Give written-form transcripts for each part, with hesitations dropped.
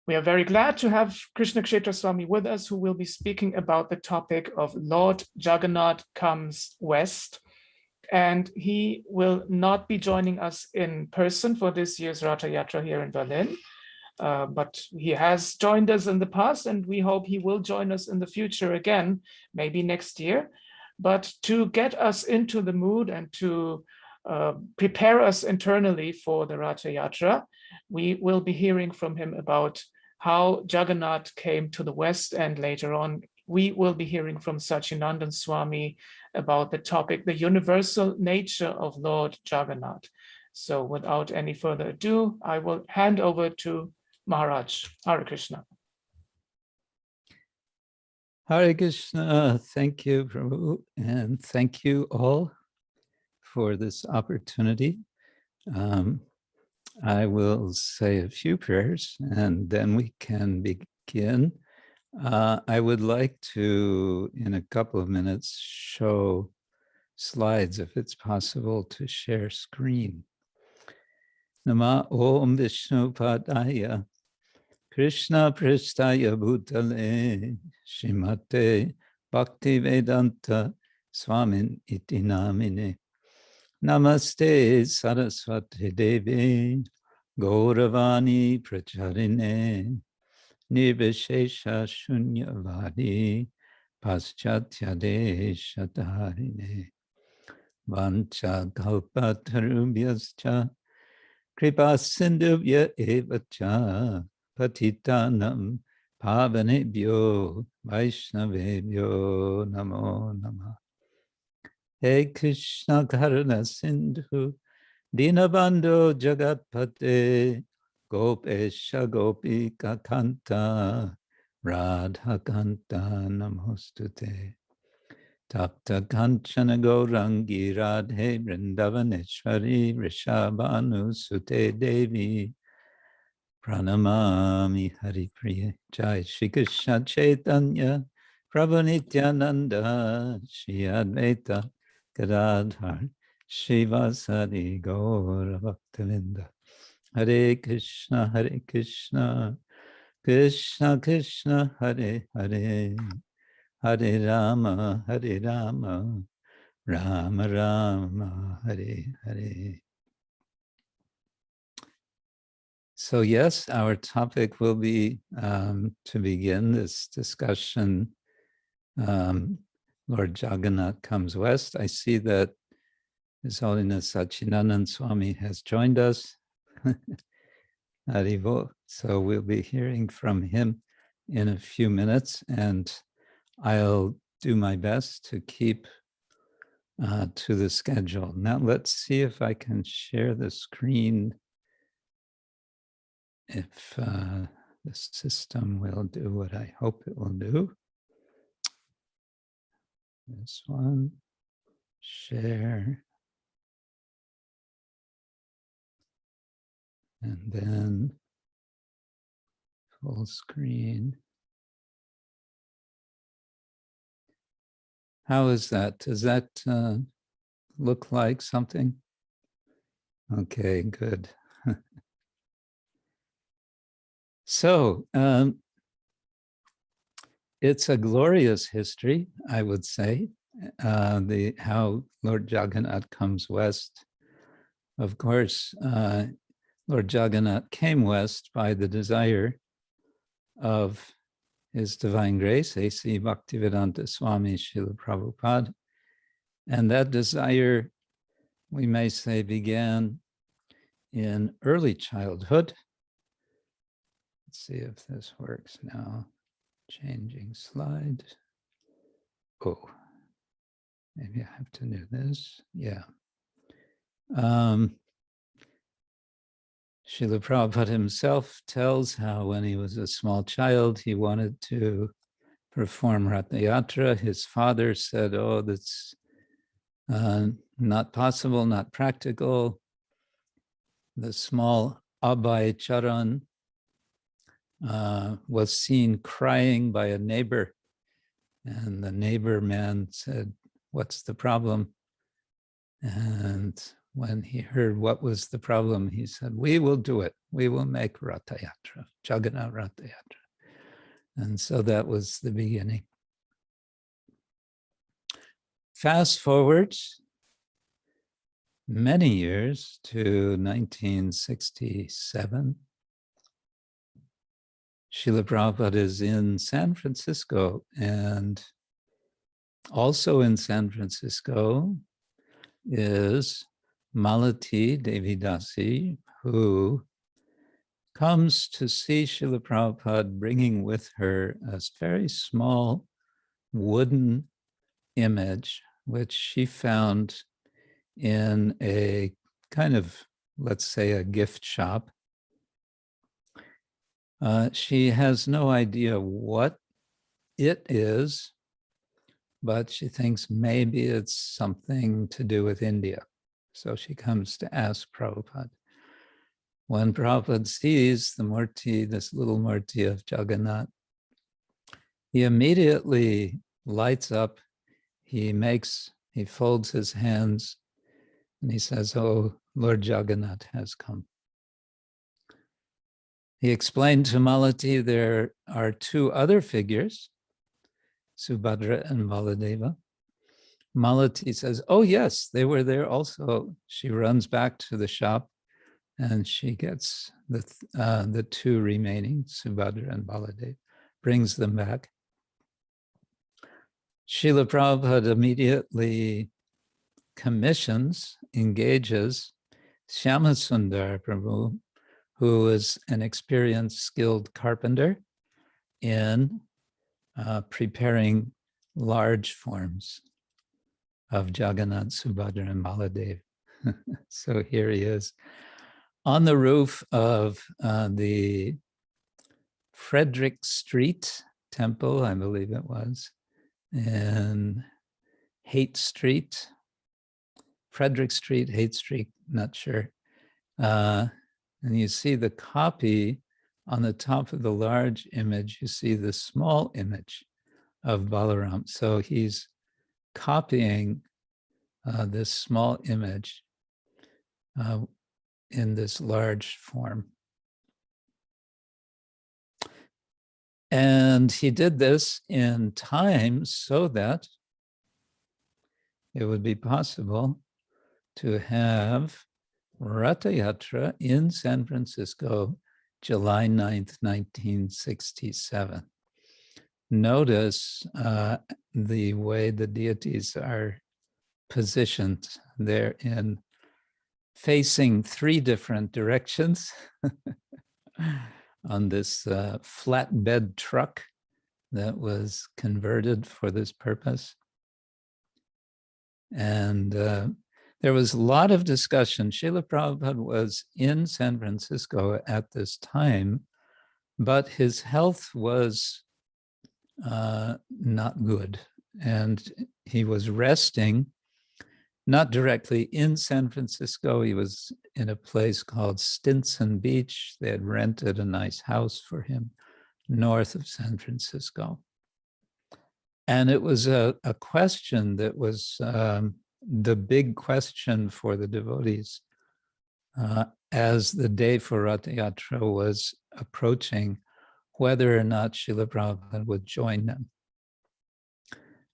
We are very glad to have Krishna Kshetra Swami with us, who will be speaking about the topic of Lord Jagannath comes west. And he will not be joining us in person for this year's Ratayatra here in Berlin, but he has joined us in the past, and we hope he will join us in the future again, maybe next year. But to get us into the mood and to prepare us internally for the Ratayatra, we will be hearing from him about how Jagannath came to the West, and later on we will be hearing from Sacinandana Swami about the topic, the universal nature of Lord Jagannath. So without any further ado, I will hand over to Maharaj. Hare Krishna. Hare Krishna. Thank you, Prabhu, and thank you all for this opportunity. I will say a few prayers and then we can begin. I would like to, in a couple of minutes, show slides, if it's possible, to share screen. Nama Om Vishnu Padaya Krishna Pristaya Bhutale Shrimate Bhakti Vedanta Swamin Iti Namine Namaste Saraswati Devi Gauravani Pracharine Nirvishesha Shunyavadi Paschatya Deshatarine Vancha Kalpatarubhyascha Kripa Sindhuvya Evacha Patitanam Pavanebhyo Vaishnavebhyo Namo Namah. Hey Krishna Karuna Sindhu Dinabandhu Jagatpate Gopesha Gopika Kanta Radha Kanta Namostute Tapta Kanchana Gaurangi Radhe Vrindavaneshwari Rishabhanu Sute Devi Pranamami Hari Priya Jai Shri Krishna Chaitanya Prabhu Nityananda Shri Advaita Gadadhar Shivasari Gaura Bhaktavinda Hare Krishna Krishna Krishna Hare Hare Hare Rama Rama Rama Hare Hare. So yes, our topic will be to begin this discussion, Lord Jagannath comes west. I see that His Holiness Sacinandana Swami has joined us. Haribo. So we'll be hearing from him in a few minutes, and I'll do my best to keep to the schedule. Now let's see if I can share the screen, if the system will do what I hope it will do. This one, share. And then full screen. How is that? Does that look like something? Okay, good. So it's a glorious history, I would say, how Lord Jagannath comes west. Of course, Lord Jagannath came west by the desire of His Divine Grace, A.C. Bhaktivedanta Swami Srila Prabhupada. And that desire, we may say, began in early childhood. Let's see if this works now. Changing slide. Oh, maybe I have to do this. Yeah. Srila Prabhupada himself tells how when he was a small child, he wanted to perform Ratayatra. His father said, oh, that's not possible, not practical. The small Abhay Charan was seen crying by a neighbor. And the neighbor man said, what's the problem? And when he heard what was the problem, he said, we will do it. we will make Ratayatra, Jagannath Ratayatra. And so that was the beginning. Fast forward many years to 1967. Srila Prabhupada is in San Francisco, and also in San Francisco is Malati Devidasi, who comes to see Srila Prabhupada bringing with her a very small wooden image, which she found in a kind of, let's say, a gift shop. She has no idea what it is, but she thinks maybe it's something to do with India. So she comes to ask Prabhupada. When Prabhupada sees the murti, this little murti of Jagannath, he immediately lights up. He folds his hands and he says, "Oh, Lord Jagannath has come." He explained to Malati there are two other figures, Subhadra and Baladeva. Malati says, "Oh yes, they were there also." She runs back to the shop and she gets the two remaining, Subhadra and Baladeva, brings them back. Srila Prabhupada immediately engages Shyamasundar Prabhu, who is an experienced, skilled carpenter in preparing large forms of Jagannath, Subhadra, and Baladeva. So here he is on the roof of the Frederick Street Temple, I believe it was, in Haight Street, Frederick Street, Haight Street, not sure. And you see the copy on the top of the large image, you see the small image of Balaram. So he's copying this small image in this large form. And he did this in time so that it would be possible to have Ratayatra in San Francisco, July 9th, 1967. Notice the way the deities are positioned. They're facing three different directions on this flatbed truck that was converted for this purpose. And there was a lot of discussion. Srila Prabhupada was in San Francisco at this time, but his health was not good. And he was resting, not directly in San Francisco. He was in a place called Stinson Beach. They had rented a nice house for him north of San Francisco. And it was a question that was the big question for the devotees as the day for Ratayatra was approaching, whether or not Srila Prabhupada would join them.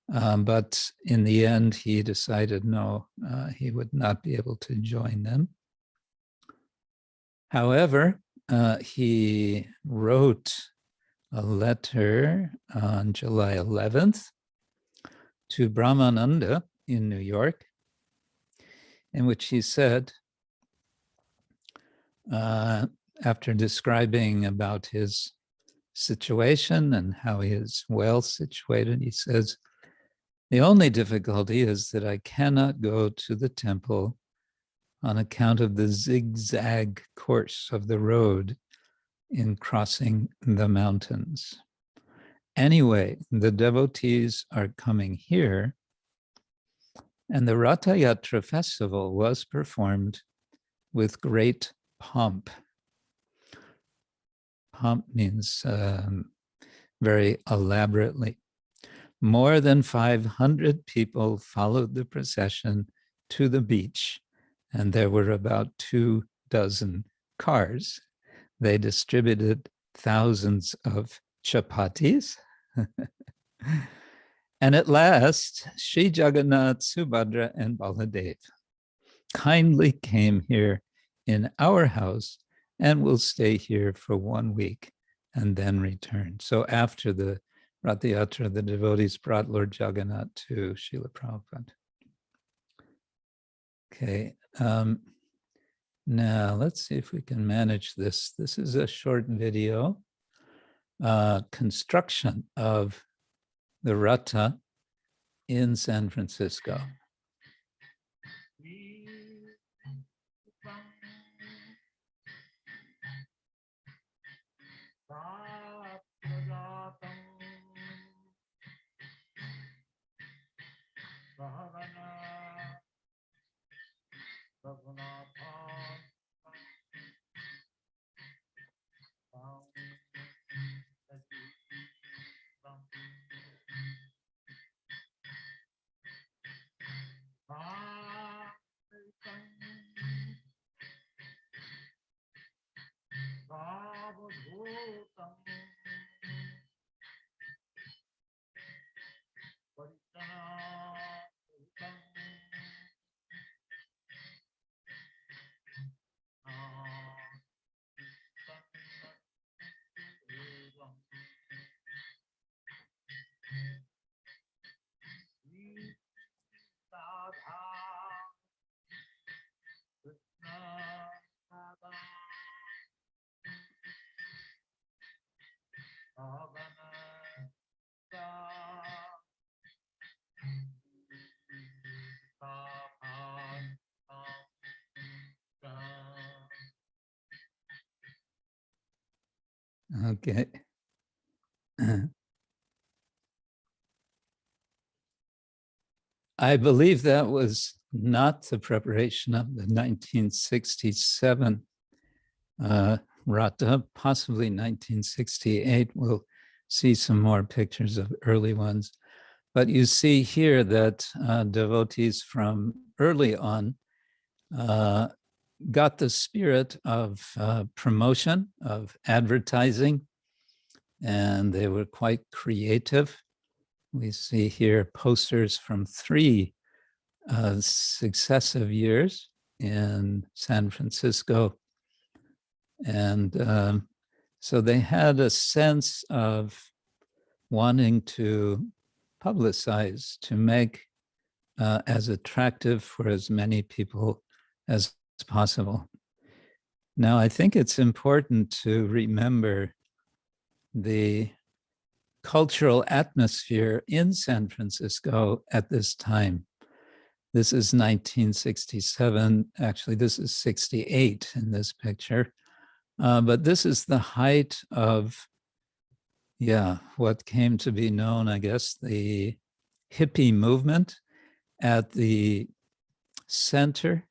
But in the end, he decided no, he would not be able to join them. However, he wrote a letter on July 11th to Brahmananda in New York, in which he said, after describing about his situation and how he is well situated, he says, "The only difficulty is that I cannot go to the temple on account of the zigzag course of the road in crossing the mountains. Anyway, the devotees are coming here, and the Ratayatra festival was performed with great pomp." Pomp means very elaborately. More than 500 people followed the procession to the beach, and there were about 24 cars. they distributed thousands of chapatis. And at last, Sri Jagannath, Subhadra, and Baladev kindly came here in our house and will stay here for 1 week and then return. So after the Ratayatra, the devotees brought Lord Jagannath to Srila Prabhupada. Okay, now let's see if we can manage this. This is a short video, construction of the Ratha in San Francisco. Okay. I believe that was not the preparation of the 1967 Ratha, possibly 1968. We'll see some more pictures of early ones. But you see here that devotees from early on got the spirit of promotion, of advertising, and they were quite creative. We see here posters from 3 successive years in San Francisco. And so they had a sense of wanting to publicize, to make as attractive for as many people as possible. Now, I think it's important to remember the cultural atmosphere in San Francisco at this time. This is 1967. Actually, this is 68 in this picture. But this is the height of, what came to be known, I guess, the hippie movement at the center,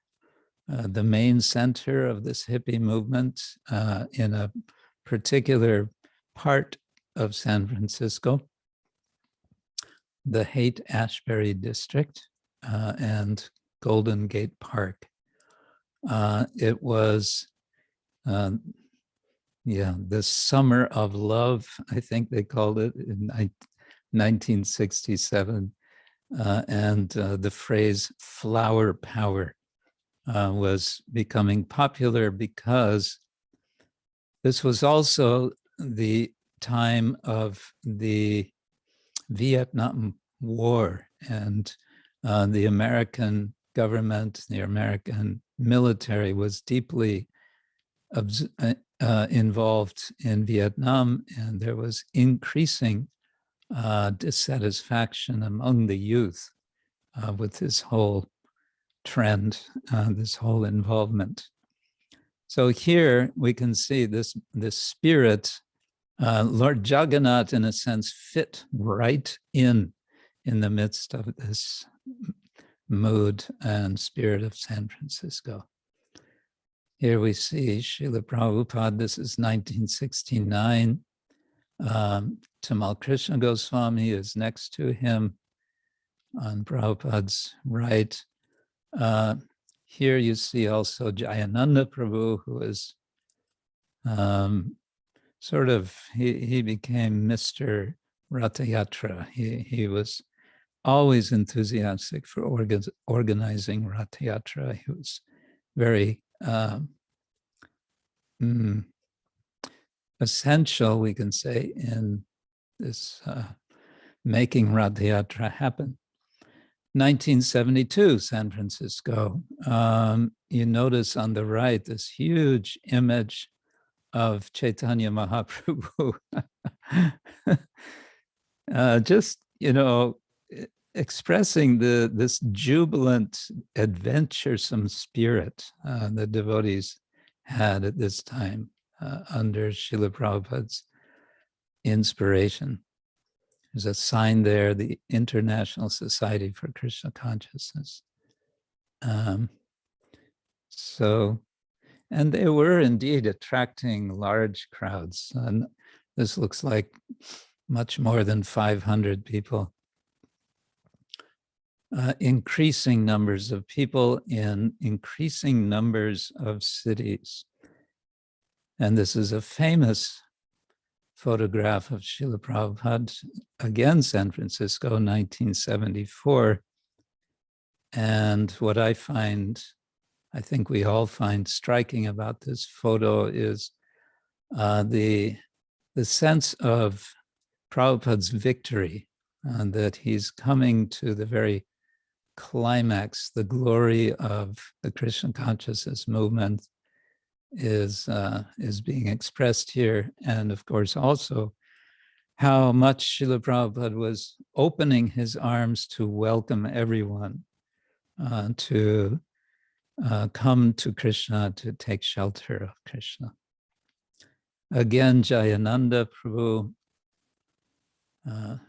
the main center of this hippie movement in a particular part of San Francisco, the Haight-Ashbury district and Golden Gate Park. It was, the summer of love, I think they called it in 1967. And the phrase flower power was becoming popular because this was also the time of the Vietnam War, and the American government, the American military was deeply involved in Vietnam, and there was increasing dissatisfaction among the youth with this whole trend, this whole involvement. So here we can see this spirit. Lord Jagannath, in a sense, fit right in the midst of this mood and spirit of San Francisco. Here we see Srila Prabhupada. This is 1969. Tamal Krishna Goswami is next to him on Prabhupada's right. Here you see also Jayananda Prabhu, who is sort of, he became Mr. Ratayatra. He was always enthusiastic for organizing Ratayatra. He was very essential, we can say, in this making Ratayatra happen. 1972, San Francisco. You notice on the right this huge image of Chaitanya Mahaprabhu. Just, expressing this jubilant, adventuresome spirit the devotees had at this time under Srila Prabhupada's inspiration. There's a sign there, the International Society for Krishna Consciousness. And they were indeed attracting large crowds. And this looks like much more than 500 people. Increasing numbers of people in increasing numbers of cities. And this is a famous photograph of Srila Prabhupada, again, San Francisco, 1974. And what I think we all find striking about this photo is the sense of Prabhupada's victory, that he's coming to the very climax, the glory of the Krishna consciousness movement is being expressed here. And of course, also how much Srila Prabhupada was opening his arms to welcome everyone to come to Krishna, to take shelter of Krishna. Again, Jayananda Prabhu,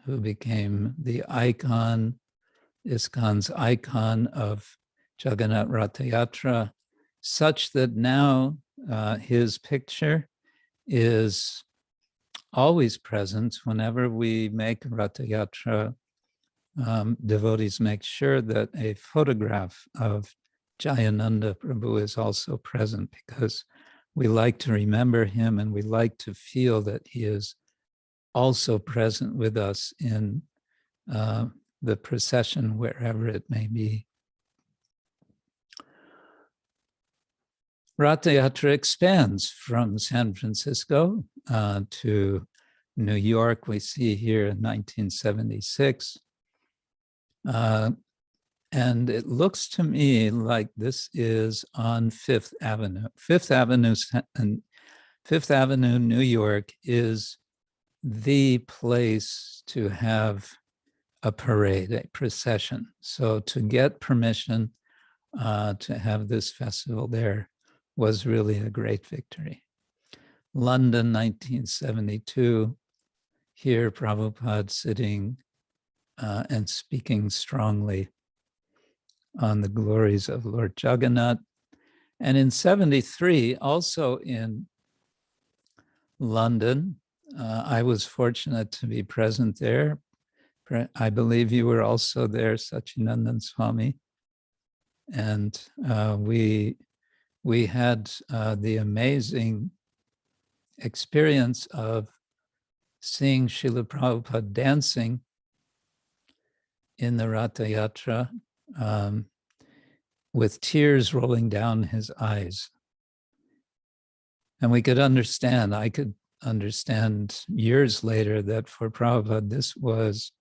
who became the icon, ISKCON's icon of Jagannath Ratayatra, such that now his picture is always present whenever we make Ratayatra. Devotees make sure that a photograph of Jayananda Prabhu is also present, because we like to remember him and we like to feel that he is also present with us in the procession, wherever it may be. Ratayatra expands from San Francisco to New York. We see here in 1976. And it looks to me like this is on Fifth Avenue. Fifth Avenue, New York is the place to have a parade, a procession. So to get permission to have this festival there was really a great victory. London, 1972, here Prabhupada sitting and speaking strongly on the glories of Lord Jagannath. And in 73, also in London, I was fortunate to be present there. I believe you were also there, Sacinandana Swami. And we had the amazing experience of seeing Srila Prabhupada dancing in the Ratayatra with tears rolling down his eyes. And we could understand, I could understand years later that for Prabhupada, this was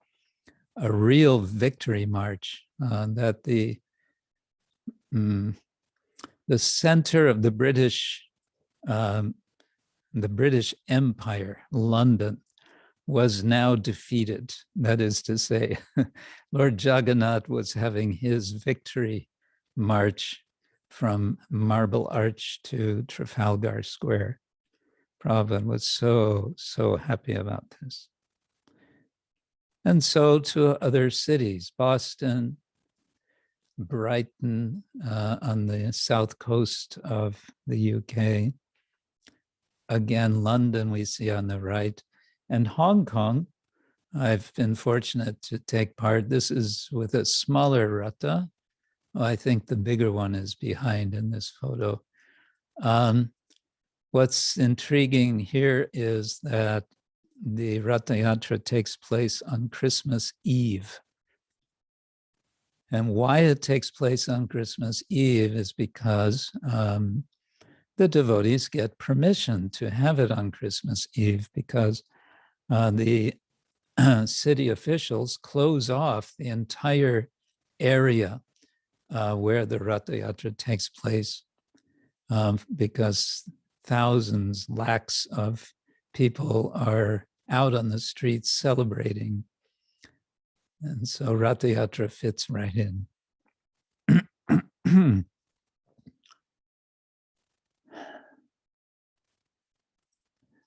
a real victory march, that the center of the British Empire, London, was now defeated. That is to say, Lord Jagannath was having his victory march from Marble Arch to Trafalgar Square. Prabhupada was so happy about this. And so to other cities, Boston, Brighton, on the south coast of the UK. Again, London we see on the right. And Hong Kong, I've been fortunate to take part. This is with a smaller Ratha. I think the bigger one is behind in this photo. What's intriguing here is that the Ratayatra takes place on Christmas Eve. And why it takes place on Christmas Eve is because the devotees get permission to have it on Christmas Eve, because the city officials close off the entire area where the Ratayatra takes place, because thousands, lakhs of people are out on the streets celebrating. And so Ratayatra fits right in.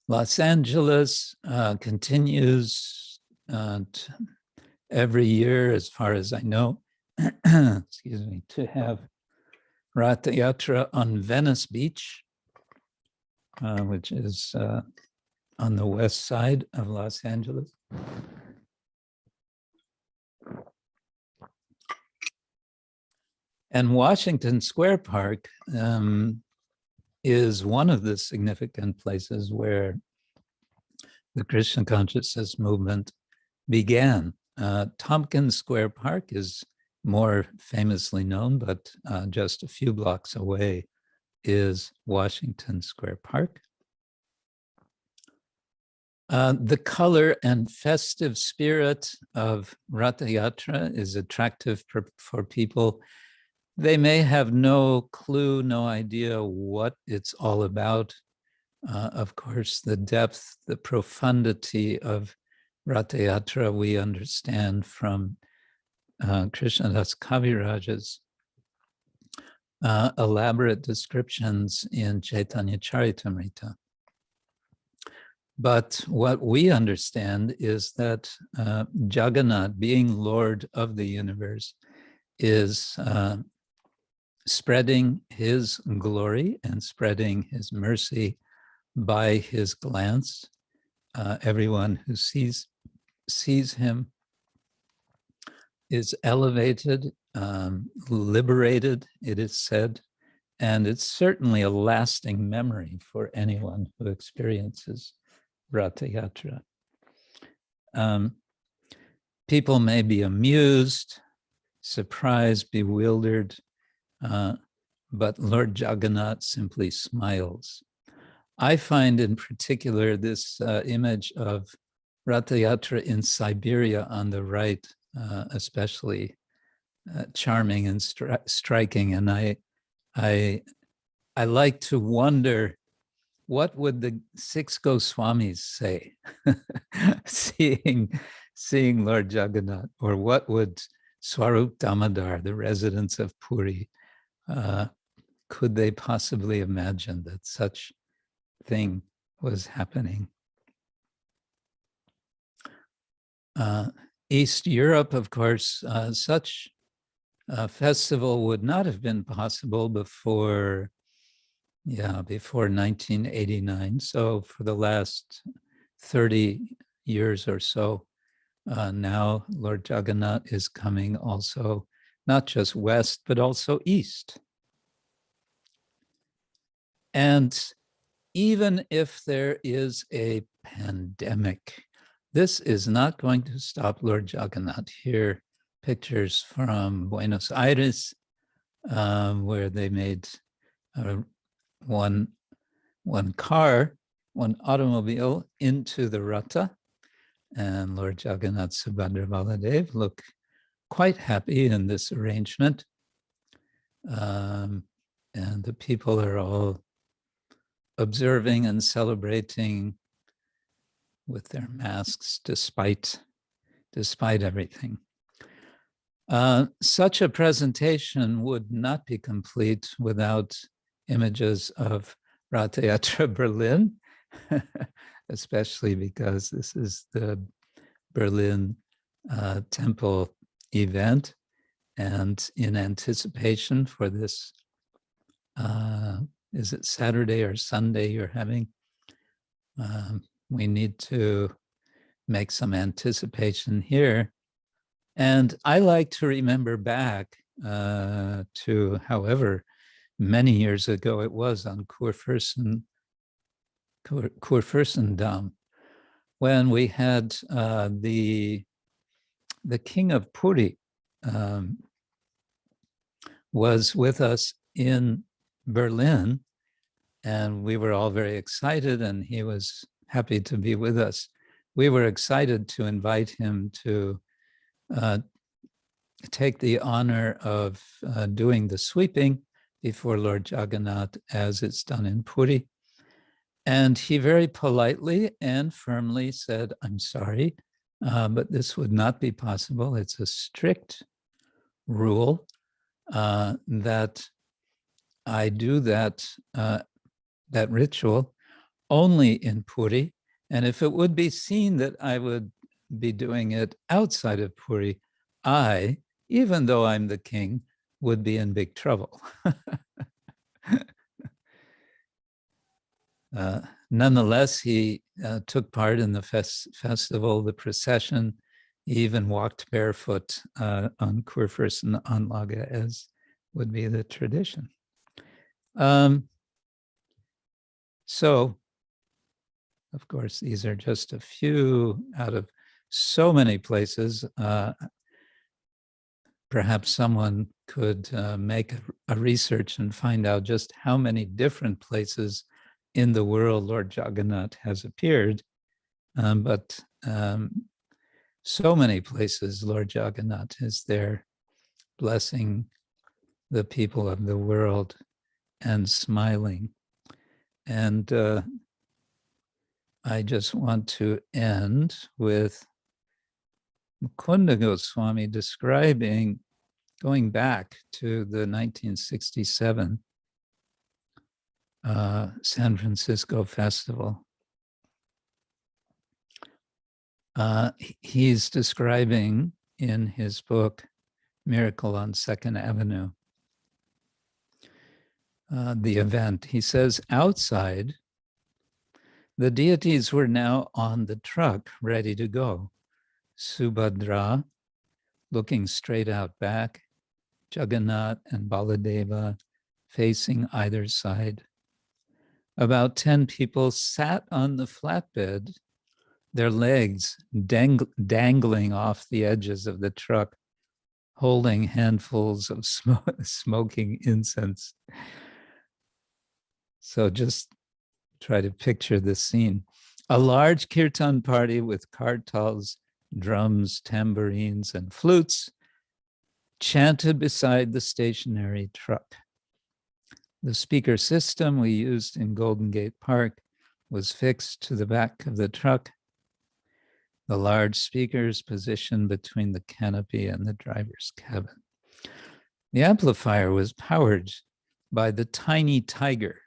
Los Angeles continues every year, as far as I know, excuse me, to have Ratayatra on Venice Beach, which is on the west side of Los Angeles. And Washington Square Park is one of the significant places where the Krishna consciousness movement began. Tompkins Square Park is more famously known, but just a few blocks away is Washington Square Park. The color and festive spirit of Ratayatra is attractive for people. They may have no clue, no idea what it's all about. Of course, the depth, the profundity of Ratayatra we understand from Krishnadas Kaviraja's elaborate descriptions in Chaitanya Charitamrita. But what we understand is that Jagannath, being Lord of the universe, is spreading his glory and spreading his mercy by his glance. Everyone who sees him is elevated, liberated, it is said, and it's certainly a lasting memory for anyone who experiences Ratayatra. People may be amused, surprised, bewildered, but Lord Jagannath simply smiles. I find in particular this image of Ratayatra in Siberia on the right, especially charming and striking. And I like to wonder, what would the 6 Goswamis say seeing Lord Jagannath? Or what would Swarup Damodar, the residents of Puri, could they possibly imagine that such thing was happening? East Europe, of course, such a festival would not have been possible before 1989. So for the last 30 years or so, now Lord Jagannath is coming also, not just west, but also east. And even if there is a pandemic, this is not going to stop Lord Jagannath. Here, pictures from Buenos Aires, where they made one automobile into the Ratha, and Lord Jagannath, Subhadra, Baladev look quite happy in this arrangement. And the people are all observing and celebrating with their masks despite everything. Such a presentation would not be complete without images of Ratayatra Berlin, especially because this is the Berlin temple event. And in anticipation for this, is it Saturday or Sunday you're having? We need to make some anticipation here. And I like to remember back to however many years ago it was on Kurfürsten Kurfürstendom, when we had the king of Puri was with us in Berlin, and we were all very excited, and he was happy to be with us. We were excited to invite him to take the honor of doing the sweeping before Lord Jagannath, as it's done in Puri. And he very politely and firmly said, "I'm sorry, but this would not be possible. It's a strict rule that I do that ritual only in Puri. And if it would be seen that I would be doing it outside of Puri, I, even though I'm the king, would be in big trouble." Nonetheless, he took part in the festival, the procession. He even walked barefoot on Kurfürstenanlage, as would be the tradition. So, of course, these are just a few out of so many places. Perhaps someone could make a research and find out just how many different places in the world Lord Jagannath has appeared. But so many places Lord Jagannath is there, blessing the people of the world and smiling. And I just want to end with Mukunda Goswami describing, going back to the 1967 San Francisco Festival. He's describing in his book, Miracle on Second Avenue, the event. He says, outside, the deities were now on the truck, ready to go. Subhadra, looking straight out back, Jagannath and Baladeva facing either side. About 10 people sat on the flatbed, their legs dangling off the edges of the truck, holding handfuls of smoking incense. So just try to picture this scene. A large kirtan party with kartals, drums, tambourines, and flutes chanted beside the stationary truck. The speaker system we used in Golden Gate Park was fixed to the back of the truck. The large speakers positioned between the canopy and the driver's cabin. The amplifier was powered by the tiny Tiger.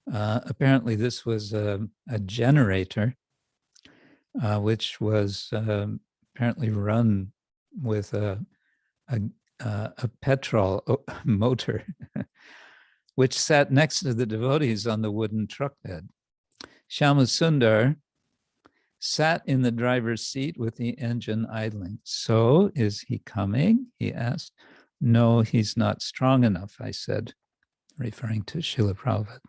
Apparently this was a generator, which was apparently run with a petrol motor, which sat next to the devotees on the wooden truck bed. Shyamasundar sat in the driver's seat with the engine idling. "So, is he coming?" he asked. "No, he's not strong enough," I said, referring to Srila Prabhupada.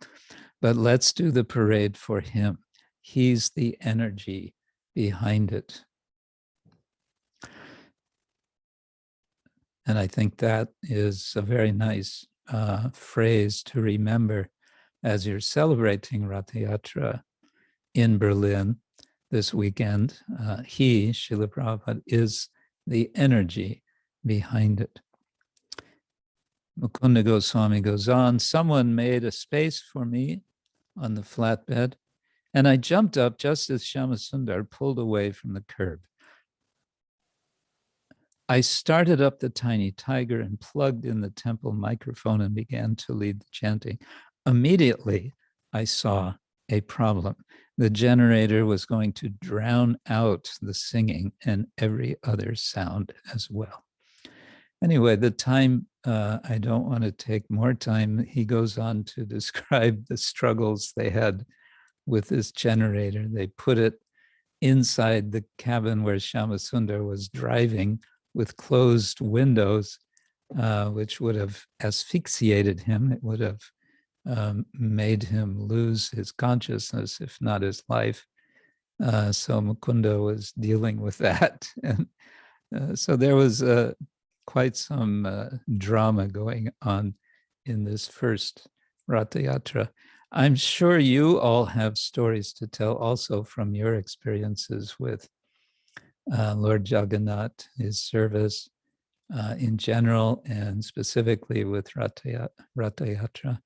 "But let's do the parade for him. He's the energy behind it." And I think that is a very nice phrase to remember as you're celebrating Ratayatra in Berlin this weekend. He, Srila Prabhupada, is the energy behind it. Mukunda Goswami goes on, "Someone made a space for me on the flatbed, and I jumped up just as Shyamasundar pulled away from the curb. I started up the tiny Tiger and plugged in the temple microphone and began to lead the chanting. Immediately, I saw a problem. The generator was going to drown out the singing and every other sound as well." Anyway, the time, I don't want to take more time. He goes on to describe the struggles they had with this generator. They put it inside the cabin where Shyamasundar was driving with closed windows, which would have asphyxiated him. It would have made him lose his consciousness, if not his life. So Mukunda was dealing with that. And so there was quite some drama going on in this first Ratayatra. I'm sure you all have stories to tell also from your experiences with Lord Jagannath, his service in general, and specifically with Ratayatra.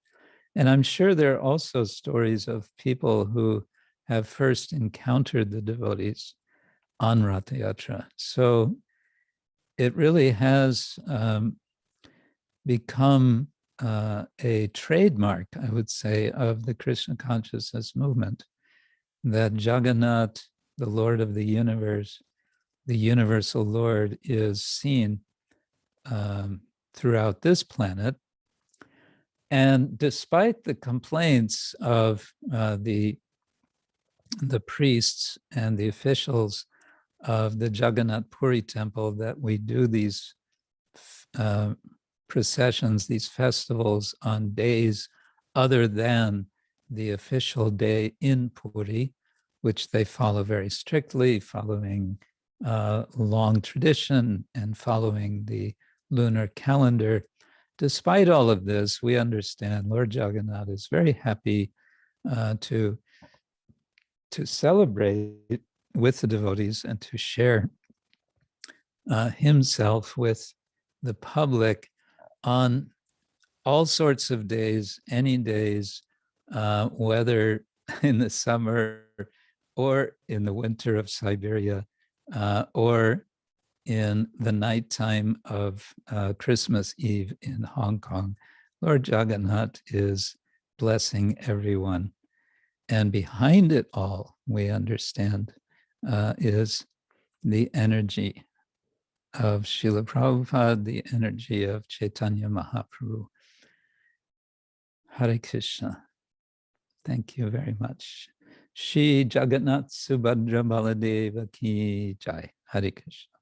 And I'm sure there are also stories of people who have first encountered the devotees on Ratayatra. So it really has become a trademark, I would say, of the Krishna consciousness movement, that Jagannath, the Lord of the universe, the universal Lord, is seen throughout this planet. And despite the complaints of the priests and the officials of the Jagannath Puri temple that we do these processions, these festivals on days other than the official day in Puri, which they follow very strictly, following long tradition and following the lunar calendar. Despite all of this, we understand Lord Jagannath is very happy to celebrate with the devotees and to share himself with the public on all sorts of days, any days, whether in the summer or in the winter of Siberia, or in the nighttime of Christmas Eve in Hong Kong. Lord Jagannath is blessing everyone. And behind it all, we understand, is the energy of Srila Prabhupada, the energy of Chaitanya Mahaprabhu. Hare Krishna. Thank you very much. Shri Jagannath Subhadra Baladeva Ki Jai. Hare Krishna.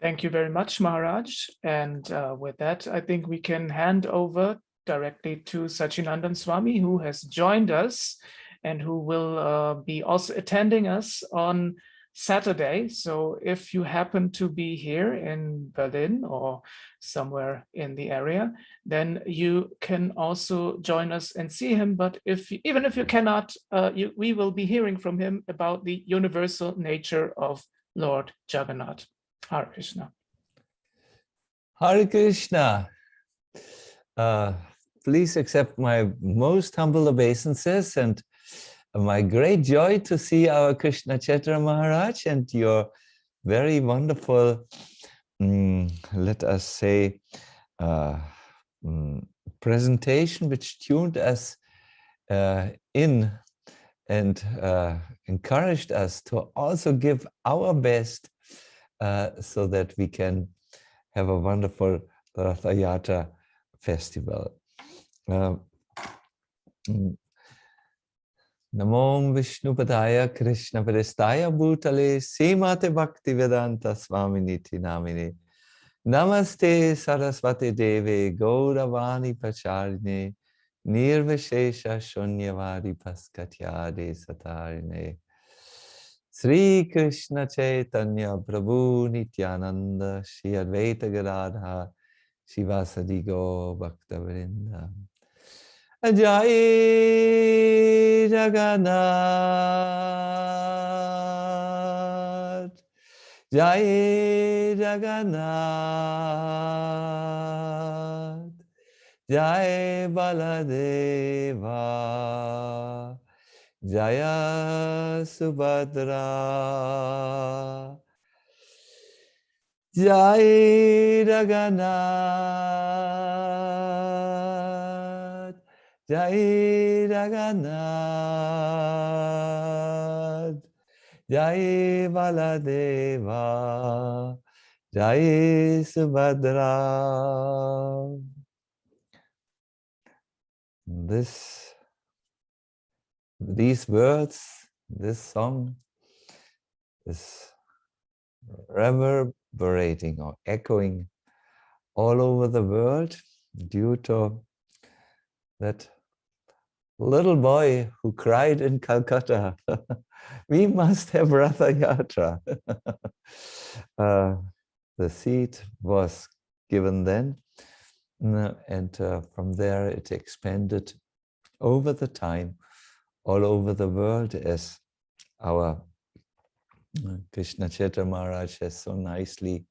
Thank you very much, Maharaj. And with that, I think we can hand over directly to Sacinandana Swami, who has joined us and who will be also attending us on Saturday. So if you happen to be here in Berlin or somewhere in the area, then you can also join us and see him. But even if you cannot, we will be hearing from him about the universal nature of Lord Jagannath. Hare Krishna. Hare Krishna. Please accept my most humble obeisances and my great joy to see our Krishna Kshetra Maharaj and your very wonderful, let us say, presentation which tuned us in and encouraged us to also give our best so that we can have a wonderful Ratayatra festival. Namo Vishnu Padaya Krishna Padestaya Bhutale Simate Bhakti Vedanta Swami Niti Namine Namaste Saraswati Deve Gauravani Pacharine Nirvishesha Shunyavari Paskatyade Satarine Sri Krishna Chaitanya Prabhu Nityananda Shri Advaita Gadadha Shivasadi Go Bhakta Vrinda Jai Jagannath Jai Jagannath Jai Baladeva Jaya Subhadra Jai Jagannath Jai Jagannath Jai Baladeva Jai Subhadra. These words, this song is reverberating or echoing all over the world due to that little boy who cried in Calcutta, we must have Ratayatra. The seed was given then, and from there it expanded over the time, all over the world, as our Krishna Kshetra Maharaj has so nicely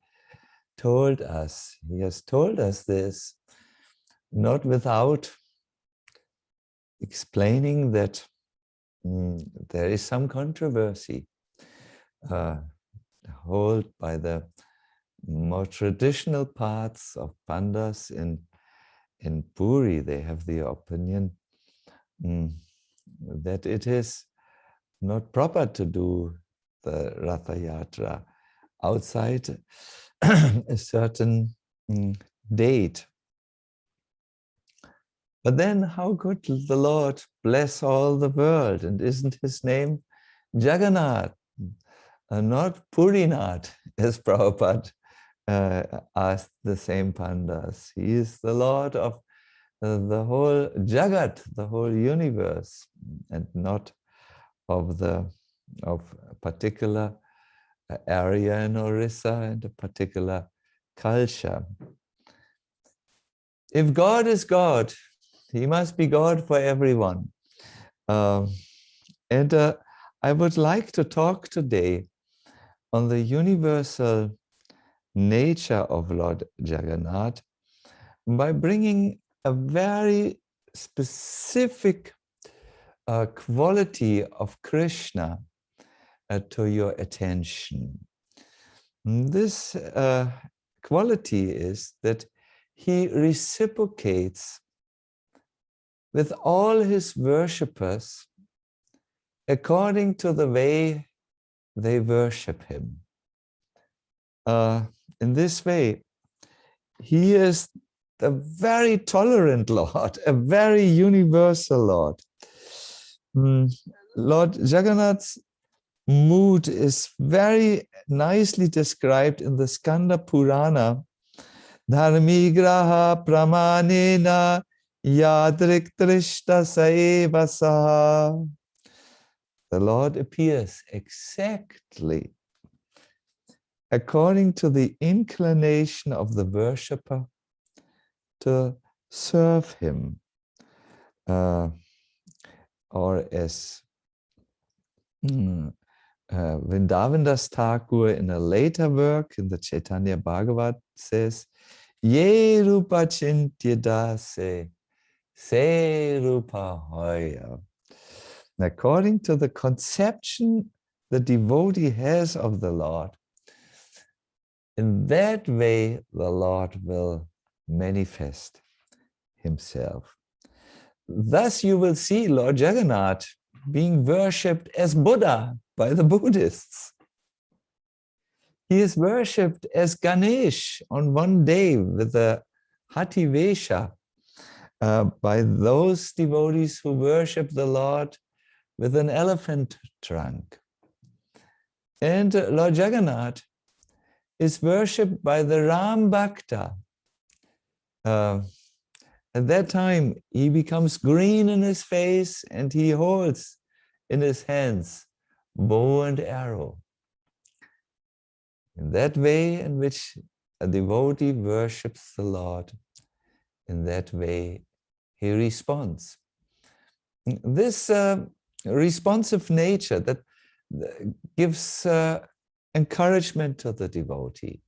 told us. He has told us this not without explaining that there is some controversy held by the more traditional parts of Pandas in Puri. They have the opinion that it is not proper to do the Ratayatra outside a certain date. But then how could the Lord bless all the world? And isn't his name Jagannath, not Purinath, as Prabhupada asked the same Pandas. He is the Lord of the whole Jagat, the whole universe, and not of a particular area in Orissa and a particular culture. If God is God, he must be God for everyone. And I would like to talk today on the universal nature of Lord Jagannath by bringing a very specific quality of Krishna to your attention. This quality is that he reciprocates with all his worshippers according to the way they worship him. In this way, he is a very tolerant Lord, a very universal Lord. Lord Jagannath's mood is very nicely described in the Skanda Purana. Dharmigraha pramanena yadrik trishta saevasaha. The Lord appears exactly according to the inclination of the worshipper to serve him. Or as Vrindavandas Thakur in a later work in the Chaitanya Bhagavat says, Ye rupa chintya se rupa hoya. According to the conception the devotee has of the Lord, in that way the Lord will manifest himself. Thus you will see Lord Jagannath being worshipped as Buddha by the Buddhists. He is worshipped as Ganesh on one day with a Hati Vesha by those devotees who worship the Lord with an elephant trunk. And Lord Jagannath is worshipped by the Ram Bhakta. At that time, he becomes green in his face and he holds in his hands bow and arrow. In that way in which a devotee worships the Lord, in that way he responds. This responsive nature that gives encouragement to the devotee.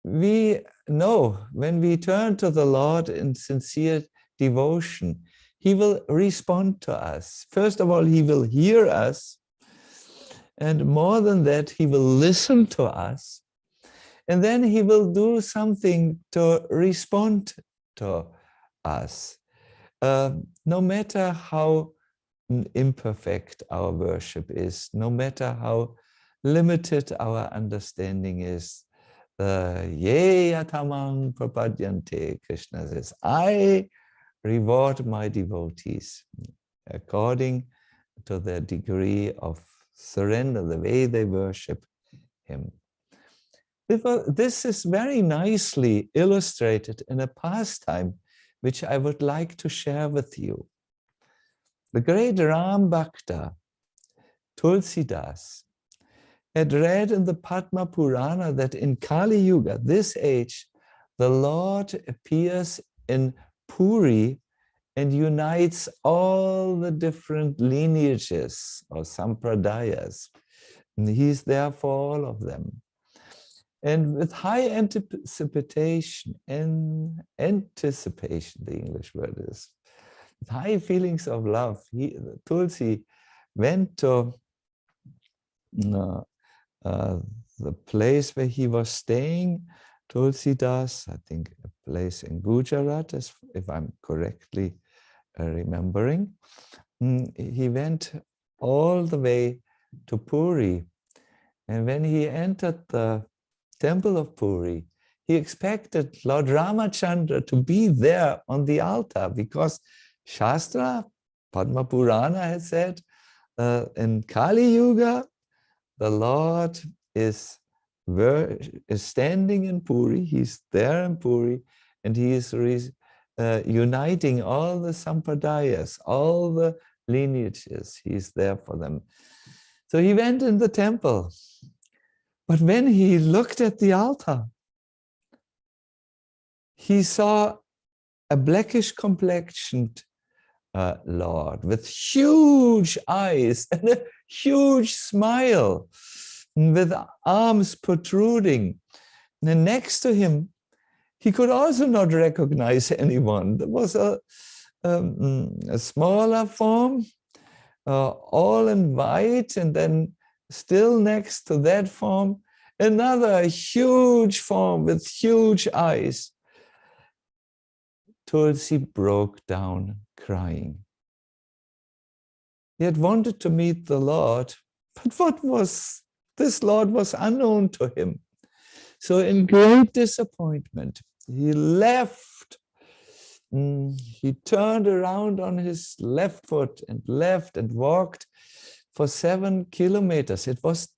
We know when we turn to the Lord in sincere devotion, he will respond to us. First of all, he will hear us. And more than that, he will listen to us. And then he will do something to respond to us. No matter how imperfect our worship is, no matter how limited our understanding is, Ye yatamang prapadyante, Krishna says, I reward my devotees according to their degree of surrender, the way they worship him. This is very nicely illustrated in a pastime which I would like to share with you. The great Ram Bhakta, Tulsidas, had read in the Padma Purana that in Kali Yuga, this age, the Lord appears in Puri and unites all the different lineages or sampradayas. And he's there for all of them. And with high anticipation, the English word is, with high feelings of love, Tulsi went to the place where he was staying, Tulsidas, I think a place in Gujarat, if I'm correctly remembering. He went all the way to Puri. And when he entered the temple of Puri, he expected Lord Ramachandra to be there on the altar because Shastra, Padma Purana had said, in Kali Yuga, the Lord is standing in Puri, he's there in Puri, and he is uniting all the sampradayas, all the lineages, he's there for them. So he went in the temple, but when he looked at the altar, he saw a blackish complexioned Lord with huge eyes and a huge smile, with arms protruding. And next to him, he could also not recognize anyone. There was a smaller form, all in white, and then still next to that form, another huge form with huge eyes. Tulsi broke down crying. He had wanted to meet the Lord, but this Lord was unknown to him. So in great disappointment, he left. He turned around on his left foot and left and walked for 7 kilometers. It was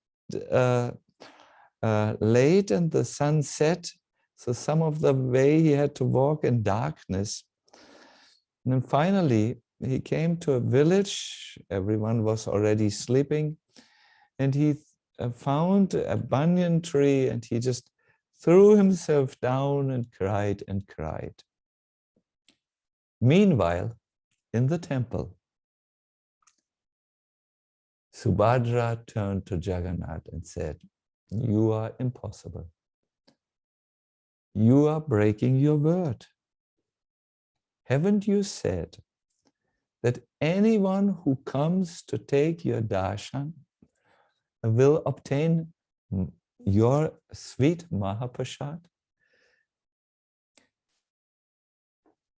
late and the sun set, so some of the way he had to walk in darkness. And then finally, he came to a village. Everyone was already sleeping. And he found a banyan tree and he just threw himself down and cried and cried. Meanwhile, in the temple, Subhadra turned to Jagannath and said, "You are impossible. You are breaking your word. Haven't you said that anyone who comes to take your darshan will obtain your sweet Mahaprasad?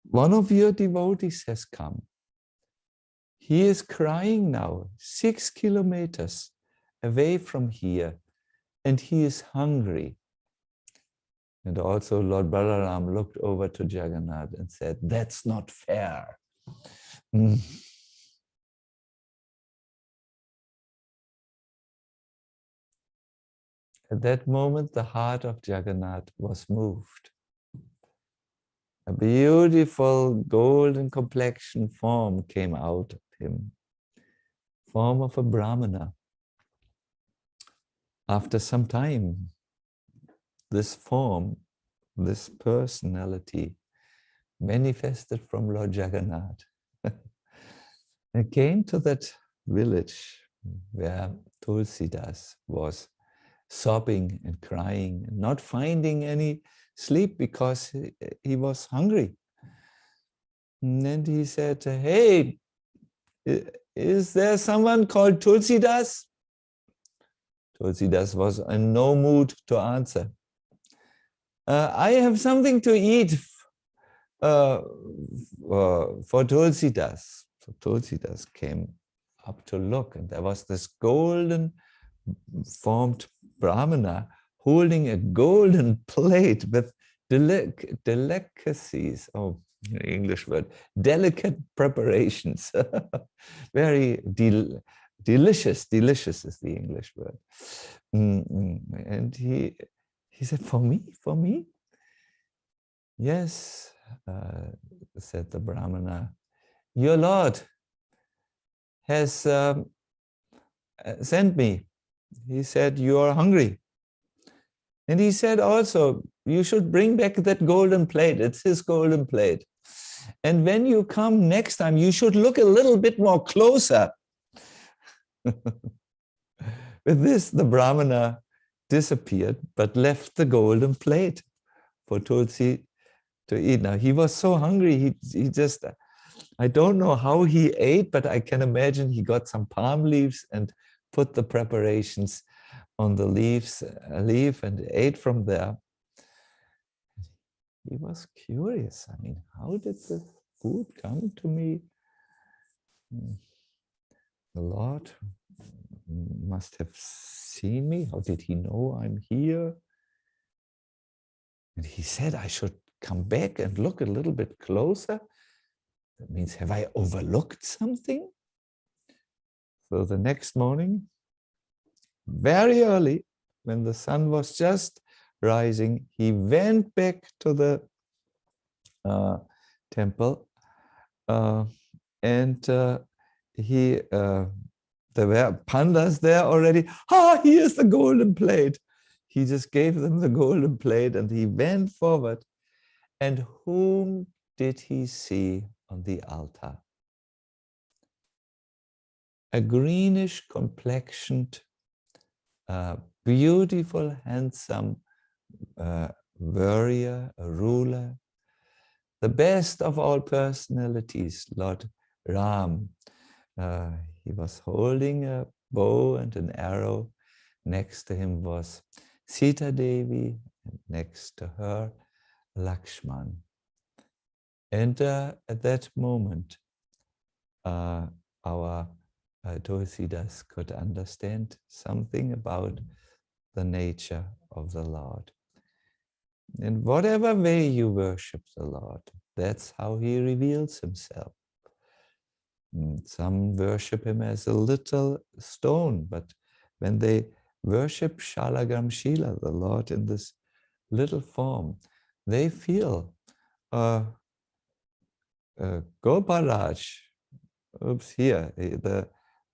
One of your devotees has come. He is crying now 6 kilometers away from here, and he is hungry." And also Lord Balaram looked over to Jagannath and said, "That's not fair." At that moment, the heart of Jagannath was moved. A beautiful golden complexion form came out of him, form of a Brahmana. After some time, this form, this personality manifested from Lord Jagannath and came to that village where Tulsidas was sobbing and crying, not finding any sleep because he was hungry. And then he said, "Hey, is there someone called Tulsidas?" Tulsidas was in no mood to answer. "I have something to eat for Tulsidas." So Tulsidas came up to look, and there was this golden formed Brahmana holding a golden plate with delicacies, English word, delicate preparations. Very delicious is the English word. And he He said, for me? For me? Yes, said the Brahmana. Your Lord has sent me. He said, you are hungry. And he said also, you should bring back that golden plate. It's his golden plate. And when you come next time, you should look a little bit more closer. With this, the Brahmana disappeared, but left the golden plate for Tulsi to eat. Now, he was so hungry, he just, I don't know how he ate, but I can imagine he got some palm leaves and put the preparations on the leaf and ate from there. He was curious. I mean, how did the food come to me? The Lord must have seen me. How did he know I'm here? And he said I should come back and look a little bit closer. That means, have I overlooked something? So the next morning, very early, when the sun was just rising, he went back to the temple, and there were pandas there already. Here's the golden plate. He just gave them the golden plate and he went forward. And whom did he see on the altar? A greenish complexioned, beautiful, handsome warrior, a ruler, the best of all personalities, Lord Ram. He was holding a bow and an arrow. Next to him was Sita Devi, and next to her, Lakshman. And at that moment, our Tulsidas could understand something about the nature of the Lord. In whatever way you worship the Lord, that's how he reveals himself. Some worship him as a little stone, but when they worship Shalagram Shila, the Lord in this little form, they feel Gopalaj. Oops, here, the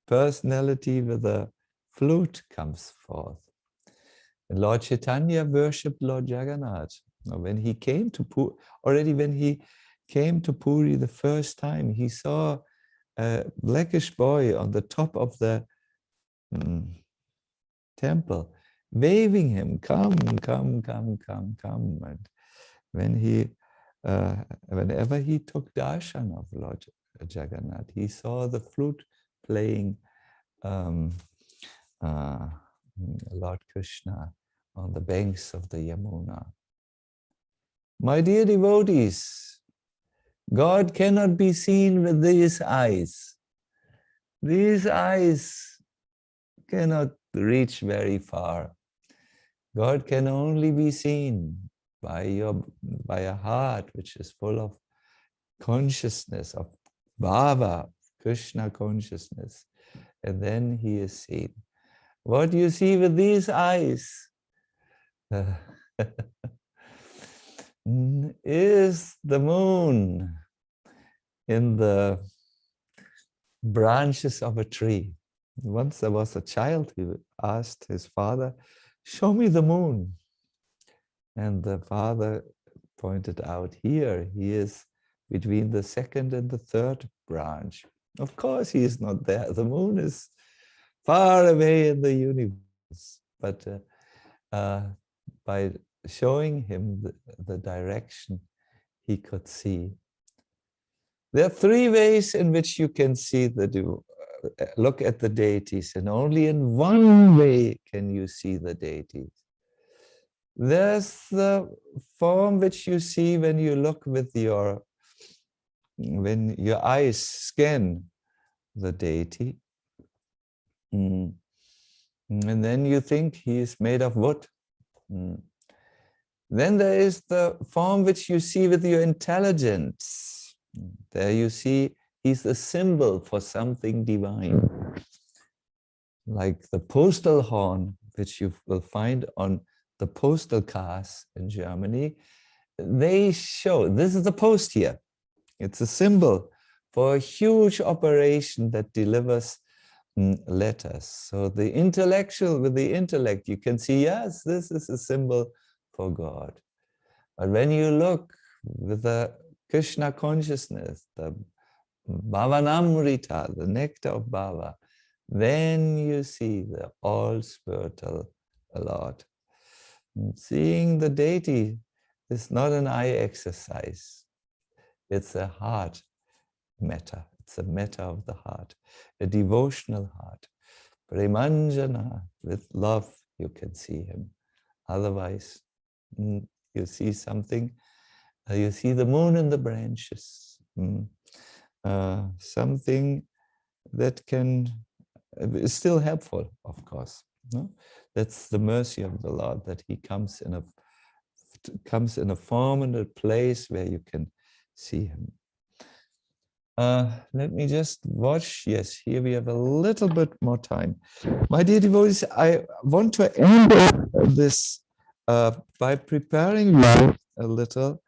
personality with the flute comes forth. And Lord Chaitanya worshipped Lord Jagannath. Now, when he came to Puri, already when he came to Puri the first time, he saw a blackish boy on the top of the temple, waving him, come, come, come, come, come. And when he, whenever he took darshan of Lord Jagannath, he saw the flute playing Lord Krishna on the banks of the Yamuna. My dear devotees, God cannot be seen with these eyes. These eyes cannot reach very far. God can only be seen by a heart which is full of consciousness, of bhava, Krishna consciousness, and then he is seen. What you see with these eyes is the moon in the branches of a tree. Once there was a child who asked his father, show me the moon. And the father pointed out, here he is between the second and the third branch. Of course he is not there. The moon is far away in the universe. But by showing him the direction, he could see. There are three ways in which you can see look at the deities, and only in one way can you see the deities. There's the form which you see when you look with when your eyes scan the deity. And then you think he is made of wood. Then there is the form which you see with your intelligence. There you see he's a symbol for something divine. Like the postal horn, which you will find on the postal cars in Germany, they show, this is the post here. It's a symbol for a huge operation that delivers letters. So the intellectual with the intellect, you can see, yes, this is a symbol for God. But when you look with the Krishna consciousness, the Bhavanamrita, the nectar of Bhava, then you see the all spiritual Lord. Seeing the deity is not an eye exercise. It's a heart matter. It's a matter of the heart, a devotional heart. Premanjana, with love, you can see him. Otherwise, you see something. You see the moon in the branches. Something that is still helpful, of course. No? That's the mercy of the Lord, that he comes in a form and a place where you can see him. Let me just watch. Yes, here we have a little bit more time. My dear devotees, I want to end this by preparing you a little.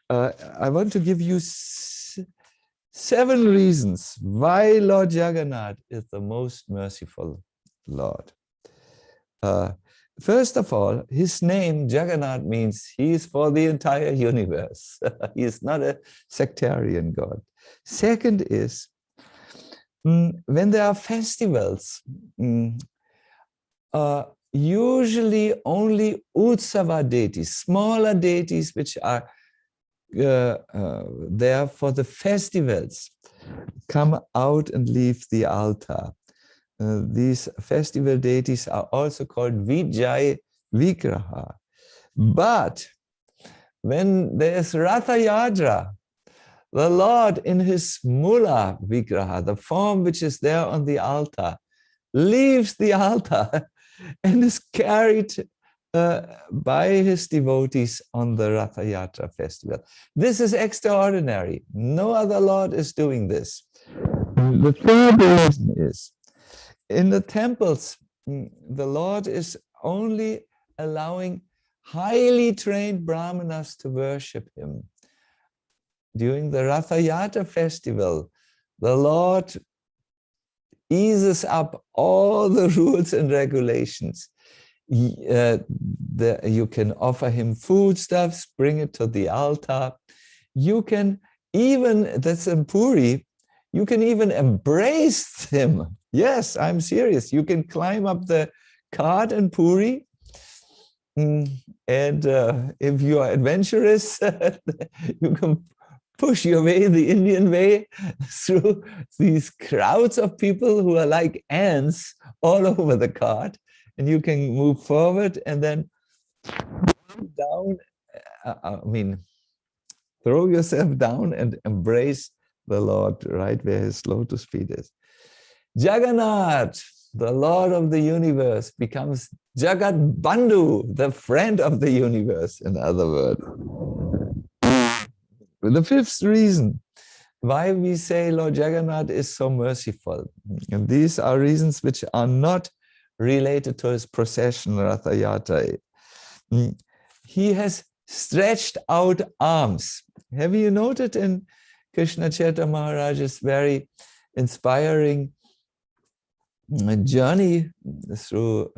I want to give you 7 reasons why Lord Jagannath is the most merciful Lord. First of all, his name, Jagannath, means he is for the entire universe. He is not a sectarian God. Second is, when there are festivals, usually only Utsava deities, smaller deities which are there for the festivals, come out and leave the altar. These festival deities are also called Vijay Vigraha. But when there is Ratayatra, the Lord in his Mula Vigraha, the form which is there on the altar, leaves the altar and is carried by his devotees on the Ratayatra festival. This is extraordinary. No other Lord is doing this. The third reason is, in the temples, the Lord is only allowing highly trained Brahmanas to worship him. During the Ratayatra festival, the Lord eases up all the rules and regulations. You can offer him foodstuffs, bring it to the altar. You can even, that's in Puri, you can even embrace him. Yes, I'm serious. You can climb up the cart in Puri. And if you are adventurous, you can push your way the Indian way through these crowds of people who are like ants all over the cart. And you can move forward and then down, throw yourself down and embrace the Lord right where his lotus feet is. Jagannath, the Lord of the universe, becomes Jagat Bandhu, the friend of the universe, in other words. The fifth reason why we say Lord Jagannath is so merciful, and these are reasons which are not related to his procession, Ratayatra. He has stretched out arms. Have you noted in Krishna Kshetra Maharaj's very inspiring journey through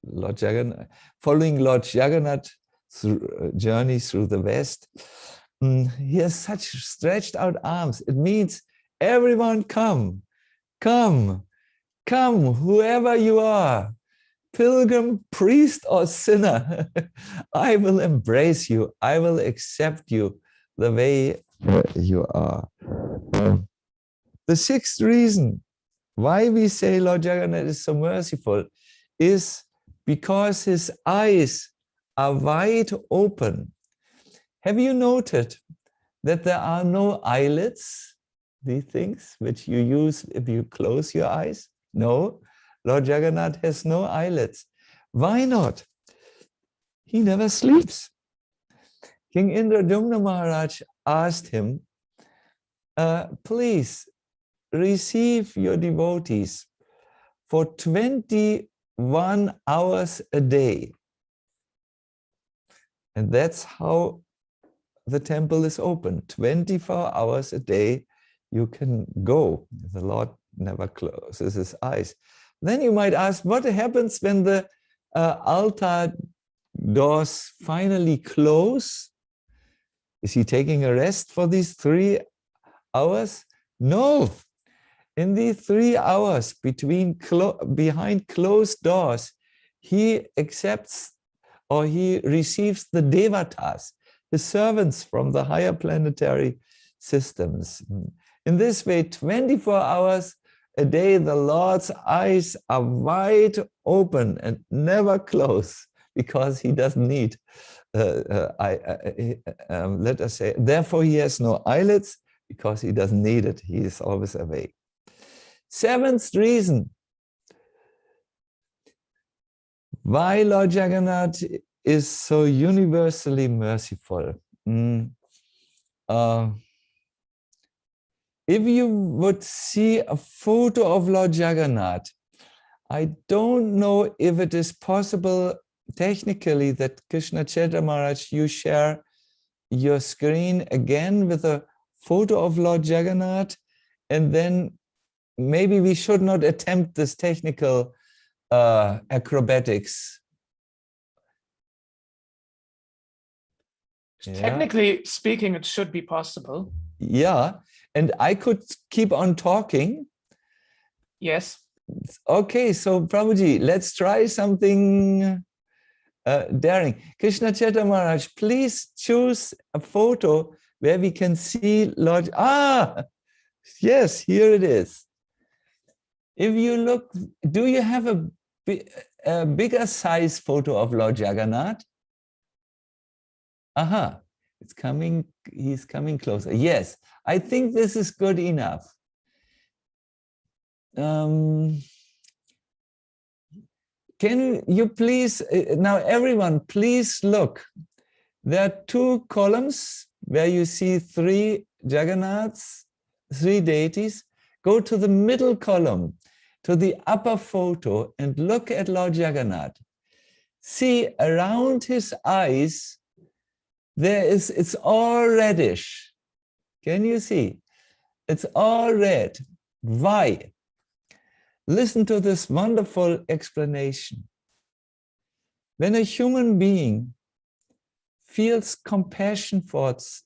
Lord Jagannath, following Lord Jagannath's journey through the West? He has such stretched out arms. It means everyone come, whoever you are, pilgrim, priest, or sinner. I will embrace you. I will accept you the way you are. The sixth reason why we say Lord Jagannath is so merciful is because his eyes are wide open. Have you noted that there are no eyelids, these things which you use if you close your eyes? No, Lord Jagannath has no eyelids. Why not? He never sleeps. King Indradyumna Maharaj asked him, please receive your devotees for 21 hours a day. And that's how the temple is open. 24 hours a day, you can go. The Lord never closes his eyes. Then you might ask, what happens when the altar doors finally close? Is he taking a rest for these 3 hours? No. In these 3 hours behind closed doors, he accepts or he receives the devatas, his servants from the higher planetary systems. In this way, 24 hours a day, the Lord's eyes are wide open and never close, because he doesn't need, let us say, therefore he has no eyelids, because he doesn't need it. He is always awake. 7th reason why Lord Jagannath is so universally merciful. If you would see a photo of Lord Jagannath, I don't know if it is possible technically that Krishna Kshetra Maharaj, you share your screen again with a photo of Lord Jagannath, and then maybe we should not attempt this technical acrobatics. Technically speaking, it should be possible. Yeah, and I could keep on talking. Yes. Okay, so Prabhuji, let's try something daring. Krishna Kshetra Maharaj, please choose a photo where we can see Lord. Yes, here it is. If you look, do you have a bigger size photo of Lord Jagannath? Aha, it's coming, he's coming closer. Yes, I think this is good enough. Can you please, now everyone, please look. There are 2 columns where you see 3 Jagannaths, 3 deities. Go to the middle column, to the upper photo, and look at Lord Jagannath. See, around his eyes, it's all reddish. Can you see? It's all red. Why? Listen to this wonderful explanation. When a human being feels compassion towards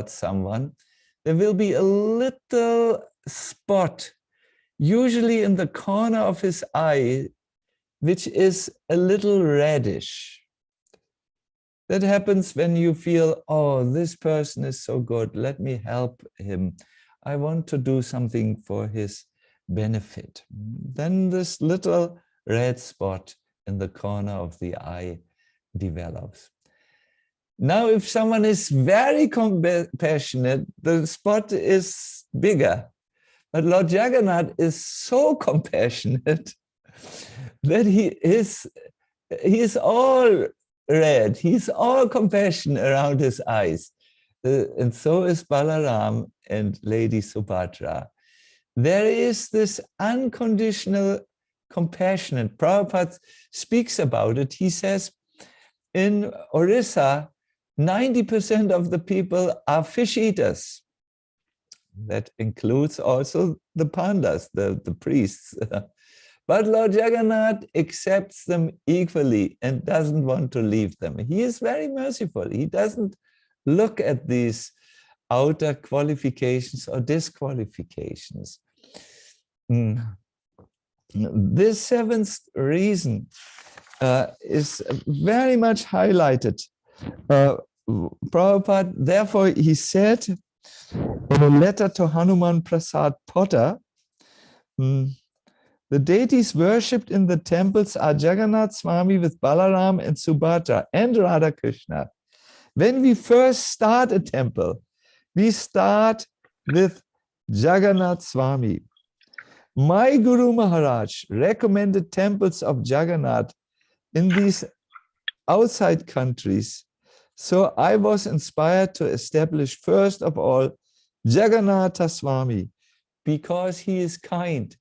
someone, there will be a little spot, usually in the corner of his eye, which is a little reddish. That happens when you feel, oh, this person is so good, let me help him. I want to do something for his benefit. Then this little red spot in the corner of the eye develops. Now, if someone is very compassionate, the spot is bigger. But Lord Jagannath is so compassionate that he is all red. He's all compassion around his eyes. And so is Balaram and Lady Subhadra. There is this unconditional compassion, and Prabhupada speaks about it. He says, in Orissa, 90% of the people are fish eaters. That includes also the pandas, the priests. But Lord Jagannath accepts them equally and doesn't want to leave them. He is very merciful. He doesn't look at these outer qualifications or disqualifications. This 7th reason is very much highlighted. Prabhupada, therefore, he said in a letter to Hanuman Prasad Potter, the deities worshipped in the temples are Jagannath Swami with Balaram and Subhadra and Radha Krishna. When we first start a temple, we start with Jagannath Swami. My Guru Maharaj recommended temples of Jagannath in these outside countries. So I was inspired to establish first of all Jagannatha Swami, because he is kind,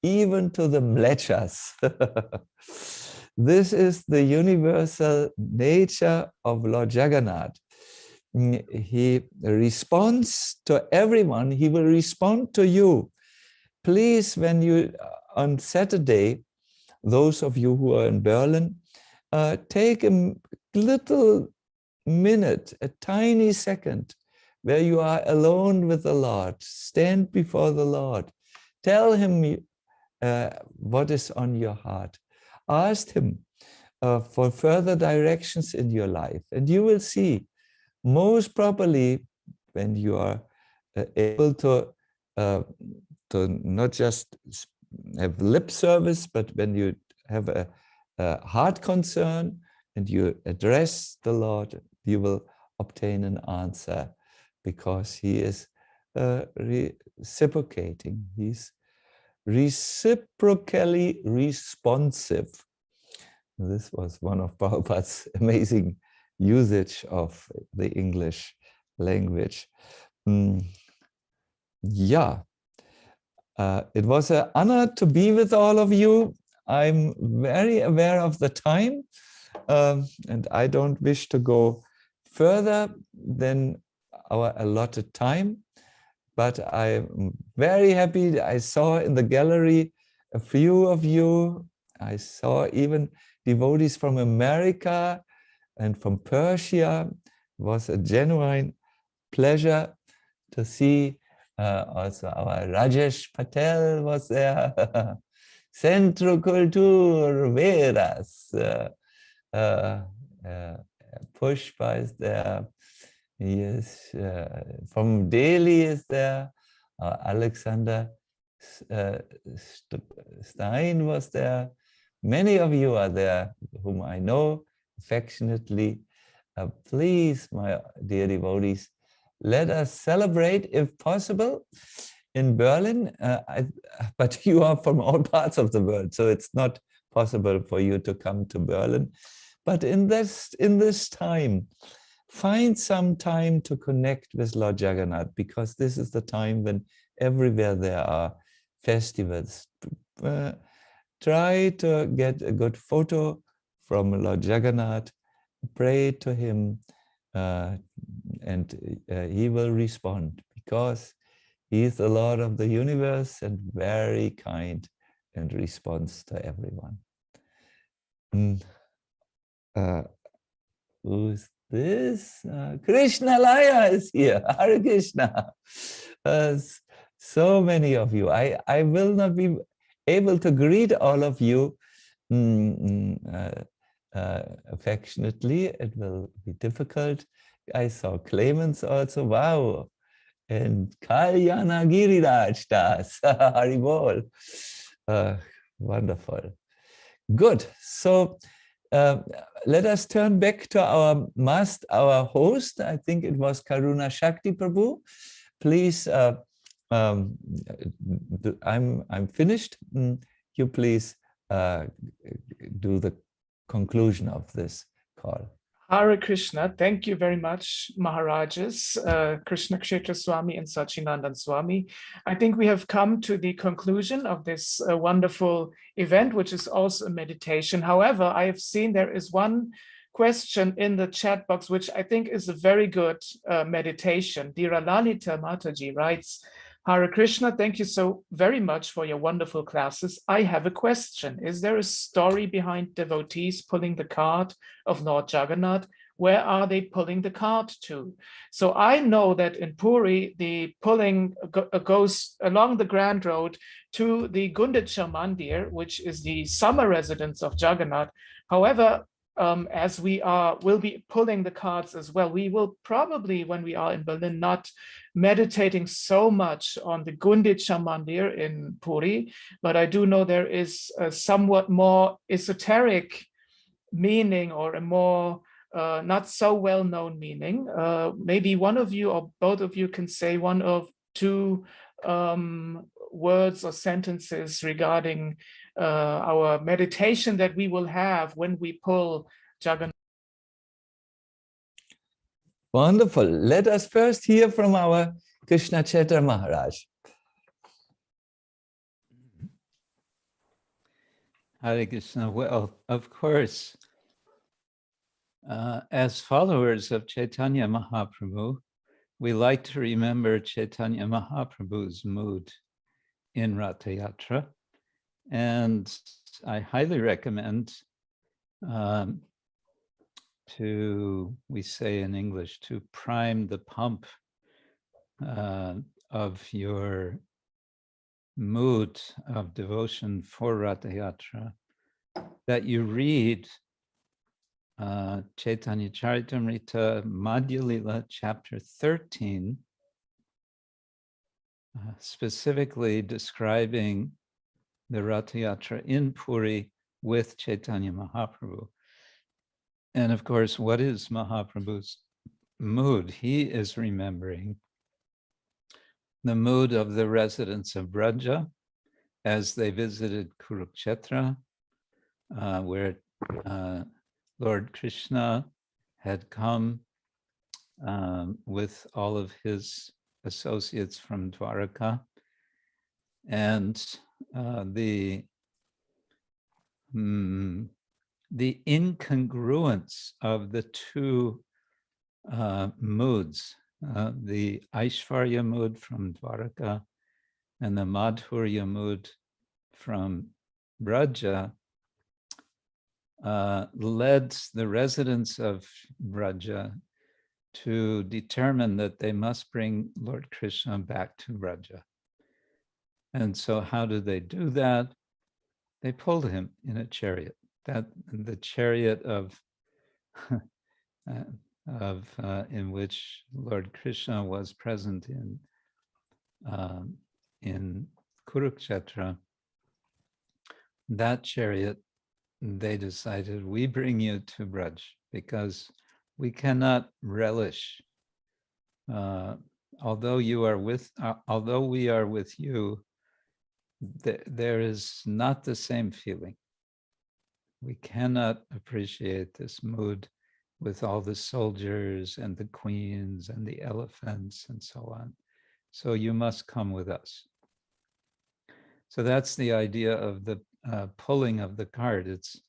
even to the mlechas. This is the universal nature of Lord Jagannath. He responds to everyone. He will respond to you. Please, when you, on Saturday, those of you who are in Berlin, take a little minute, a tiny second, where you are alone with the Lord. Stand before the Lord. Tell him what is on your heart. Ask him for further directions in your life. And you will see, most probably, when you are able to not just have lip service, but when you have a heart concern and you address the Lord, you will obtain an answer, because he is reciprocating. He's reciprocally responsive. This was one of Prabhupada's amazing usage of the English language. Yeah, it was an honor to be with all of you. I'm very aware of the time, and I don't wish to go further than our allotted time. But I'm very happy. I saw in the gallery a few of you. I saw even devotees from America and from Persia. It was a genuine pleasure to see. Also our Rajesh Patel was there. Centro Cultur Veras. Pushpa is there. He is from Delhi is there. Alexander Stein was there. Many of you are there whom I know affectionately. Please, my dear devotees, let us celebrate, if possible, in Berlin. But you are from all parts of the world, so it's not possible for you to come to Berlin. But in this time, find some time to connect with Lord Jagannath, because this is the time when everywhere there are festivals. Try to get a good photo from Lord Jagannath, pray to him, and he will respond, because he is the Lord of the universe and very kind and responds to everyone. Who's this? Krishna Laya is here. Hare Krishna. So many of you. I will not be able to greet all of you affectionately. It will be difficult. I saw Clemens also. Wow. And Kalyana Giriraj Das. Haribol. Wonderful. Good. So let us turn back to our host. I think it was Karuna Shakti Prabhu. Please, I'm finished. You please do the conclusion of this call. Hare Krishna, thank you very much, Maharajas, Krishna Kshetra Swami and Sacinandana Swami. I think we have come to the conclusion of this wonderful event, which is also a meditation. However, I have seen there is one question in the chat box, which I think is a very good meditation. Dira Lalita Mataji writes, Hare Krishna, thank you so very much for your wonderful classes. I have a question. Is there a story behind devotees pulling the cart of Lord Jagannath? Where are they pulling the cart to? So I know that in Puri, the pulling goes along the Grand Road to the Gundicha Mandir, which is the summer residence of Jagannath. However, as we will be pulling the carts as well, we will probably, when we are in Berlin, not meditating so much on the Gundicha Mandir in Puri, but I do know there is a somewhat more esoteric meaning, or a more not so well-known meaning. Maybe one of you or both of you can say one of two words or sentences regarding our meditation that we will have when we pull Jagannath. Wonderful. Let us first hear from our Krishna Kshetra Maharaj. Hare Krishna. Well, of course, as followers of Chaitanya Mahaprabhu, we like to remember Chaitanya Mahaprabhu's mood in Ratayatra. And I highly recommend we say in English, to prime the pump of your mood of devotion for Ratayatra, that you read Chaitanya Charitamrita Madhya Lila chapter 13, specifically describing the Ratayatra in Puri with Chaitanya Mahaprabhu. And of course, what is Mahaprabhu's mood? He is remembering the mood of the residents of Braja as they visited Kurukshetra, where Lord Krishna had come with all of his associates from Dwaraka, and the incongruence of the two moods, the Aishvarya mood from Dwaraka and the Madhurya mood from Braja, led the residents of Braja to determine that they must bring Lord Krishna back to Braja. And so how did they do that? They pulled him in a chariot. That the chariot in which Lord Krishna was present in Kurukshetra, that chariot, they decided, we bring you to Braj because we cannot relish, although we are with you, there is not the same feeling. We cannot appreciate this mood with all the soldiers and the queens and the elephants and so on. So you must come with us. So that's the idea of the pulling of the cart. It's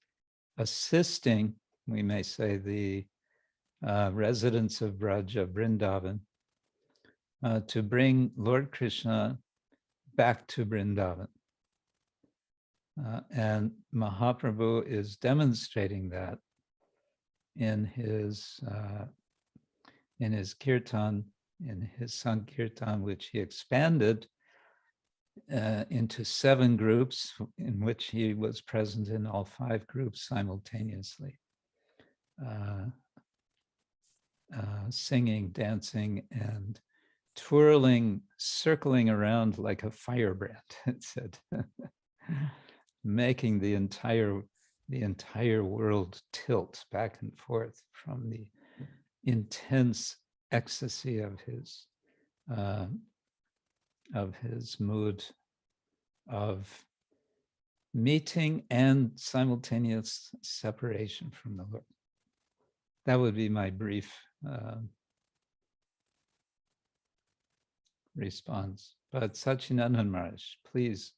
assisting, we may say, the residents of Braja, Vrindavan, to bring Lord Krishna back to Vrindavan. And Mahaprabhu is demonstrating that in his kirtan, in his Sankirtan, which he expanded into 7 groups, in which he was present in all 5 groups simultaneously, singing, dancing, and twirling, circling around like a firebrand, it said, making the entire world tilt back and forth from the intense ecstasy of his mood of meeting and simultaneous separation from the Lord. That would be my brief response. But Sacinandana Maharaj, please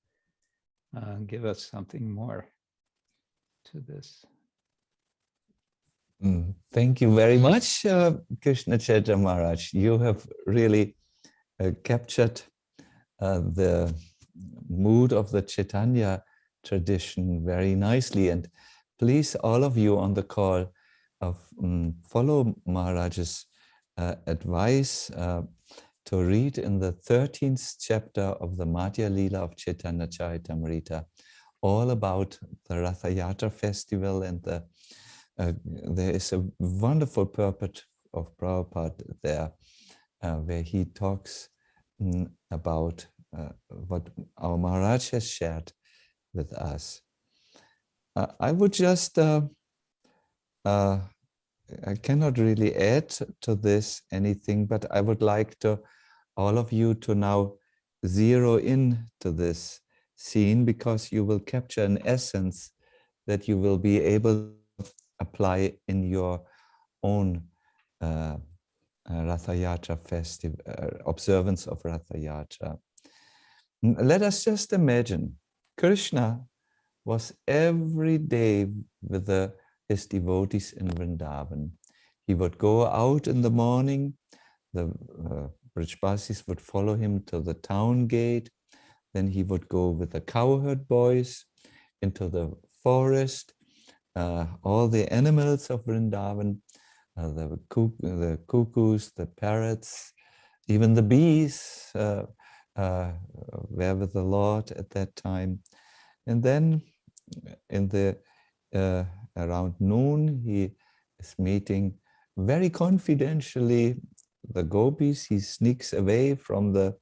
give us something more to this. Thank you very much, Krishna Kshetra Maharaj. You have really captured the mood of the Chaitanya tradition very nicely. And please, all of you on the call, follow Maharaj's advice to read in the 13th chapter of the Madhya Lila of Chaitanya Charitamrita, all about the Ratayatra festival, and there is a wonderful purport of Prabhupada there, where he talks about what our Maharaj has shared with us. I would just, I cannot really add to this anything, but I would like to all of you to now zero in to this scene, because you will capture an essence that you will be able to apply in your own Ratayatra festival, observance of Ratayatra. Let us just imagine Krishna was every day with his devotees in Vrindavan. He would go out in the morning, the Brajbasis would follow him to the town gate, then he would go with the cowherd boys into the forest, all the animals of Vrindavan, the cuckoos, the parrots, even the bees were with the Lord at that time. And then in the around noon, he is meeting very confidentially the gopis. He sneaks away from the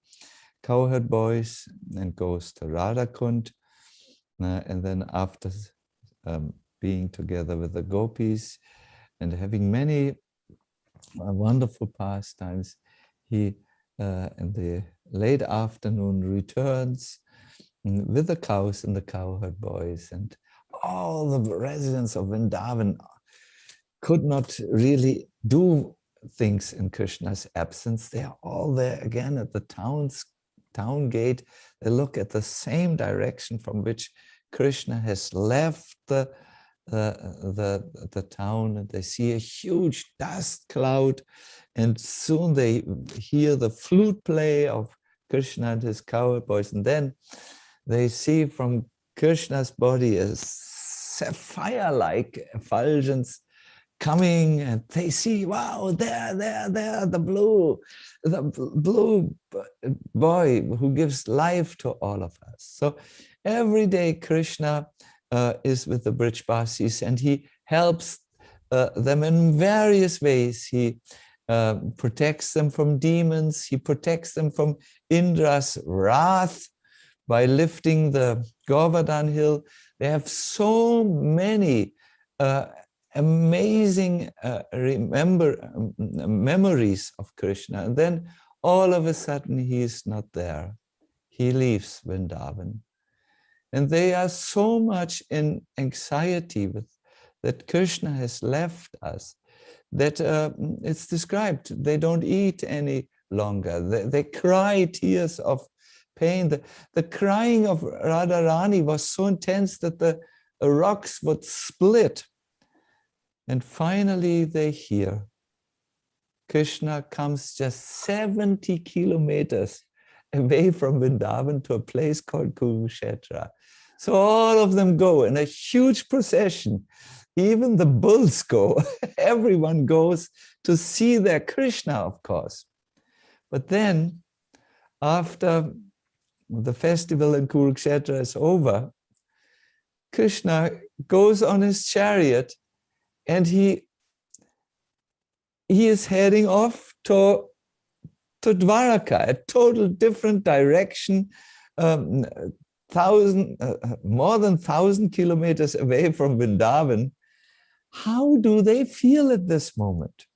cowherd boys and goes to Radhakund. And then after being together with the gopis and having many wonderful pastimes, he in the late afternoon returns with the cows and the cowherd boys, and all the residents of Vrindavan could not really do things in Krishna's absence. They are all there again at the town gate. They look at the same direction from which Krishna has left the town, and they see a huge dust cloud, and soon they hear the flute play of Krishna and his cowherd boys, and then they see from Krishna's body a sapphire-like effulgence coming, and they see, wow, there, the blue boy who gives life to all of us. So every day Krishna is with the Brajbasis, and he helps them in various ways. He protects them from demons. He protects them from Indra's wrath by lifting the Govardhan hill. They have so many amazing memories of Krishna. And then all of a sudden he is not there. He leaves Vrindavan. And they are so much in anxiety with that Krishna has left us, that it's described, they don't eat any longer. They cry tears of pain. The crying of Radharani was so intense that the rocks would split. And finally they hear Krishna comes just 70 kilometers away from Vrindavan to a place called Kurukshetra. So all of them go in a huge procession. Even the bulls go. Everyone goes to see their Krishna, of course. But then, after the festival in Kurukshetra is over, Krishna goes on his chariot, and he is heading off to Dwaraka, a total different direction, more than 1,000 kilometers away from Vrindavan. How do they feel at this moment?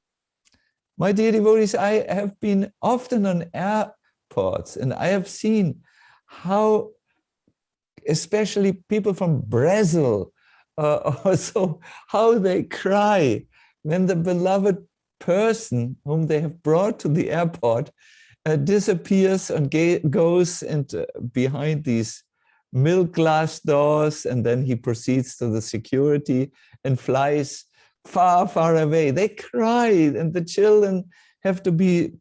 My dear devotees, I have been often on airports, and I have seen how, especially people from Brazil, also how they cry when the beloved person whom they have brought to the airport disappears and goes into behind these milk glass doors, and then he proceeds to the security and flies far, far away. They cry, and the children have to be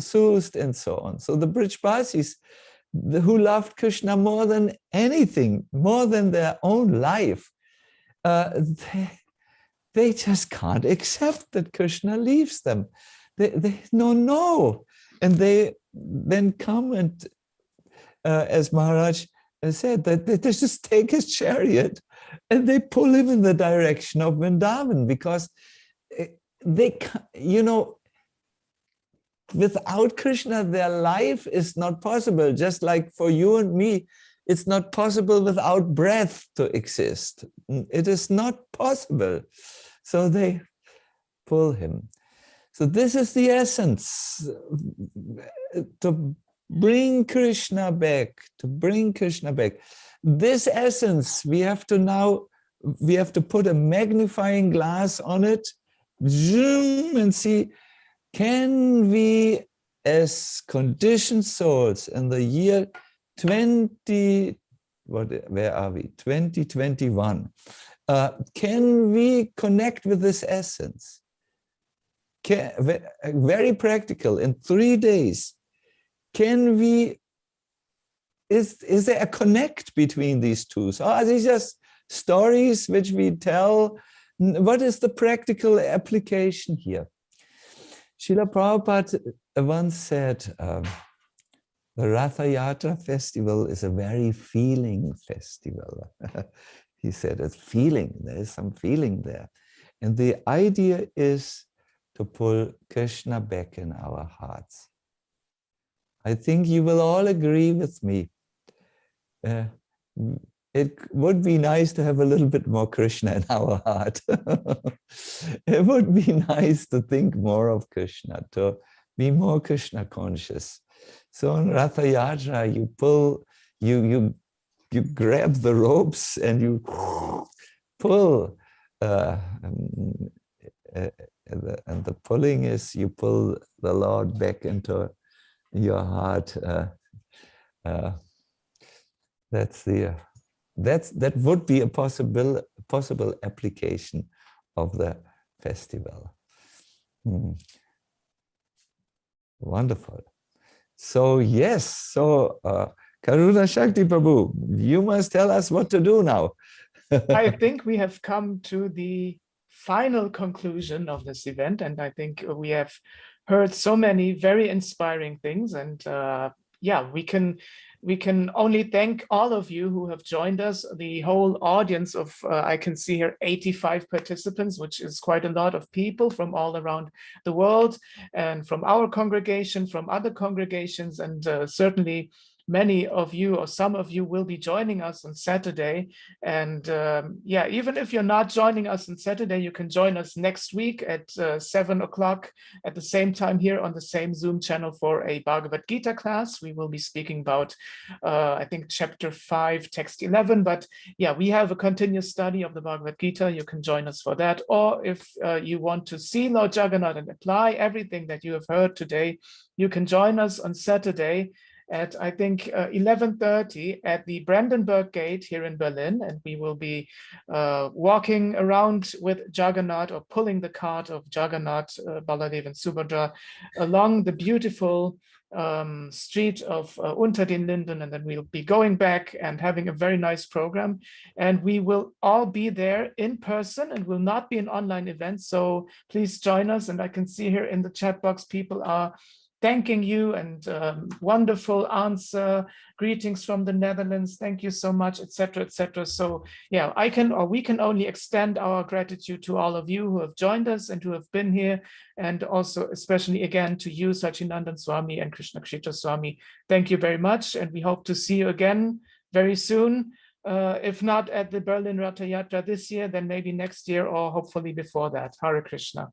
soothed and so on. So the Brajbasis, who loved Krishna more than anything, more than their own life, they just can't accept that Krishna leaves them. They no. And they then come and, as Maharaj said, that they just take his chariot and they pull him in the direction of Vrindavan, because they, without Krishna, their life is not possible. Just like for you and me, it's not possible without breath to exist. It is not possible. So they pull him. So this is the essence, to bring Krishna back, This essence, we have to put a magnifying glass on it, zoom and see, can we as conditioned souls in the year 2020 where are we? 2021. Can we connect with this essence? Very practical, in 3 days. Can we, is there a connect between these two? So are these just stories which we tell? What is the practical application here? Srila Prabhupada once said, the Ratayatra festival is a very feeling festival. He said it's feeling, there is some feeling there. And the idea is to pull Krishna back in our hearts. I think you will all agree with me. It would be nice to have a little bit more Krishna in our heart. It would be nice to think more of Krishna, to be more Krishna conscious. So in Ratayatra, you pull, you grab the ropes and you pull. And the pulling is you pull the Lord back into your heart. That would be a possible application of the festival. Wonderful. So yes, so Karuna Shakti Prabhu, you must tell us what to do now. I think we have come to the final conclusion of this event, and I think we have heard so many very inspiring things, and yeah, we can only thank all of you who have joined us, the whole audience of, I can see here 85 participants, which is quite a lot of people from all around the world, and from our congregation, from other congregations, and certainly many of you or some of you will be joining us on Saturday. And yeah, even if you're not joining us on Saturday, you can join us next week at 7 o'clock at the same time here on the same Zoom channel for a Bhagavad Gita class. We will be speaking about, I think, chapter 5, text 11. But yeah, we have a continuous study of the Bhagavad Gita. You can join us for that. Or if you want to see Lord Jagannath and apply everything that you have heard today, you can join us on Saturday at, I think, 11:30 at the Brandenburg Gate here in Berlin. And we will be walking around with Jagannath, or pulling the cart of Jagannath, Baladev and Subhadra along the beautiful street of Unter den Linden. And then we'll be going back and having a very nice program. And we will all be there in person and will not be an online event. So please join us. And I can see here in the chat box, people are thanking you, and wonderful answer, greetings from the Netherlands, thank you so much, etc., etc. So yeah, we can only extend our gratitude to all of you who have joined us and who have been here, and also especially again to you, Sacinandana Swami and Krishna Kshetra Swami. Thank you very much, and we hope to see you again very soon. If not at the Berlin Ratayatra this year, then maybe next year, or hopefully before that. Hare Krishna.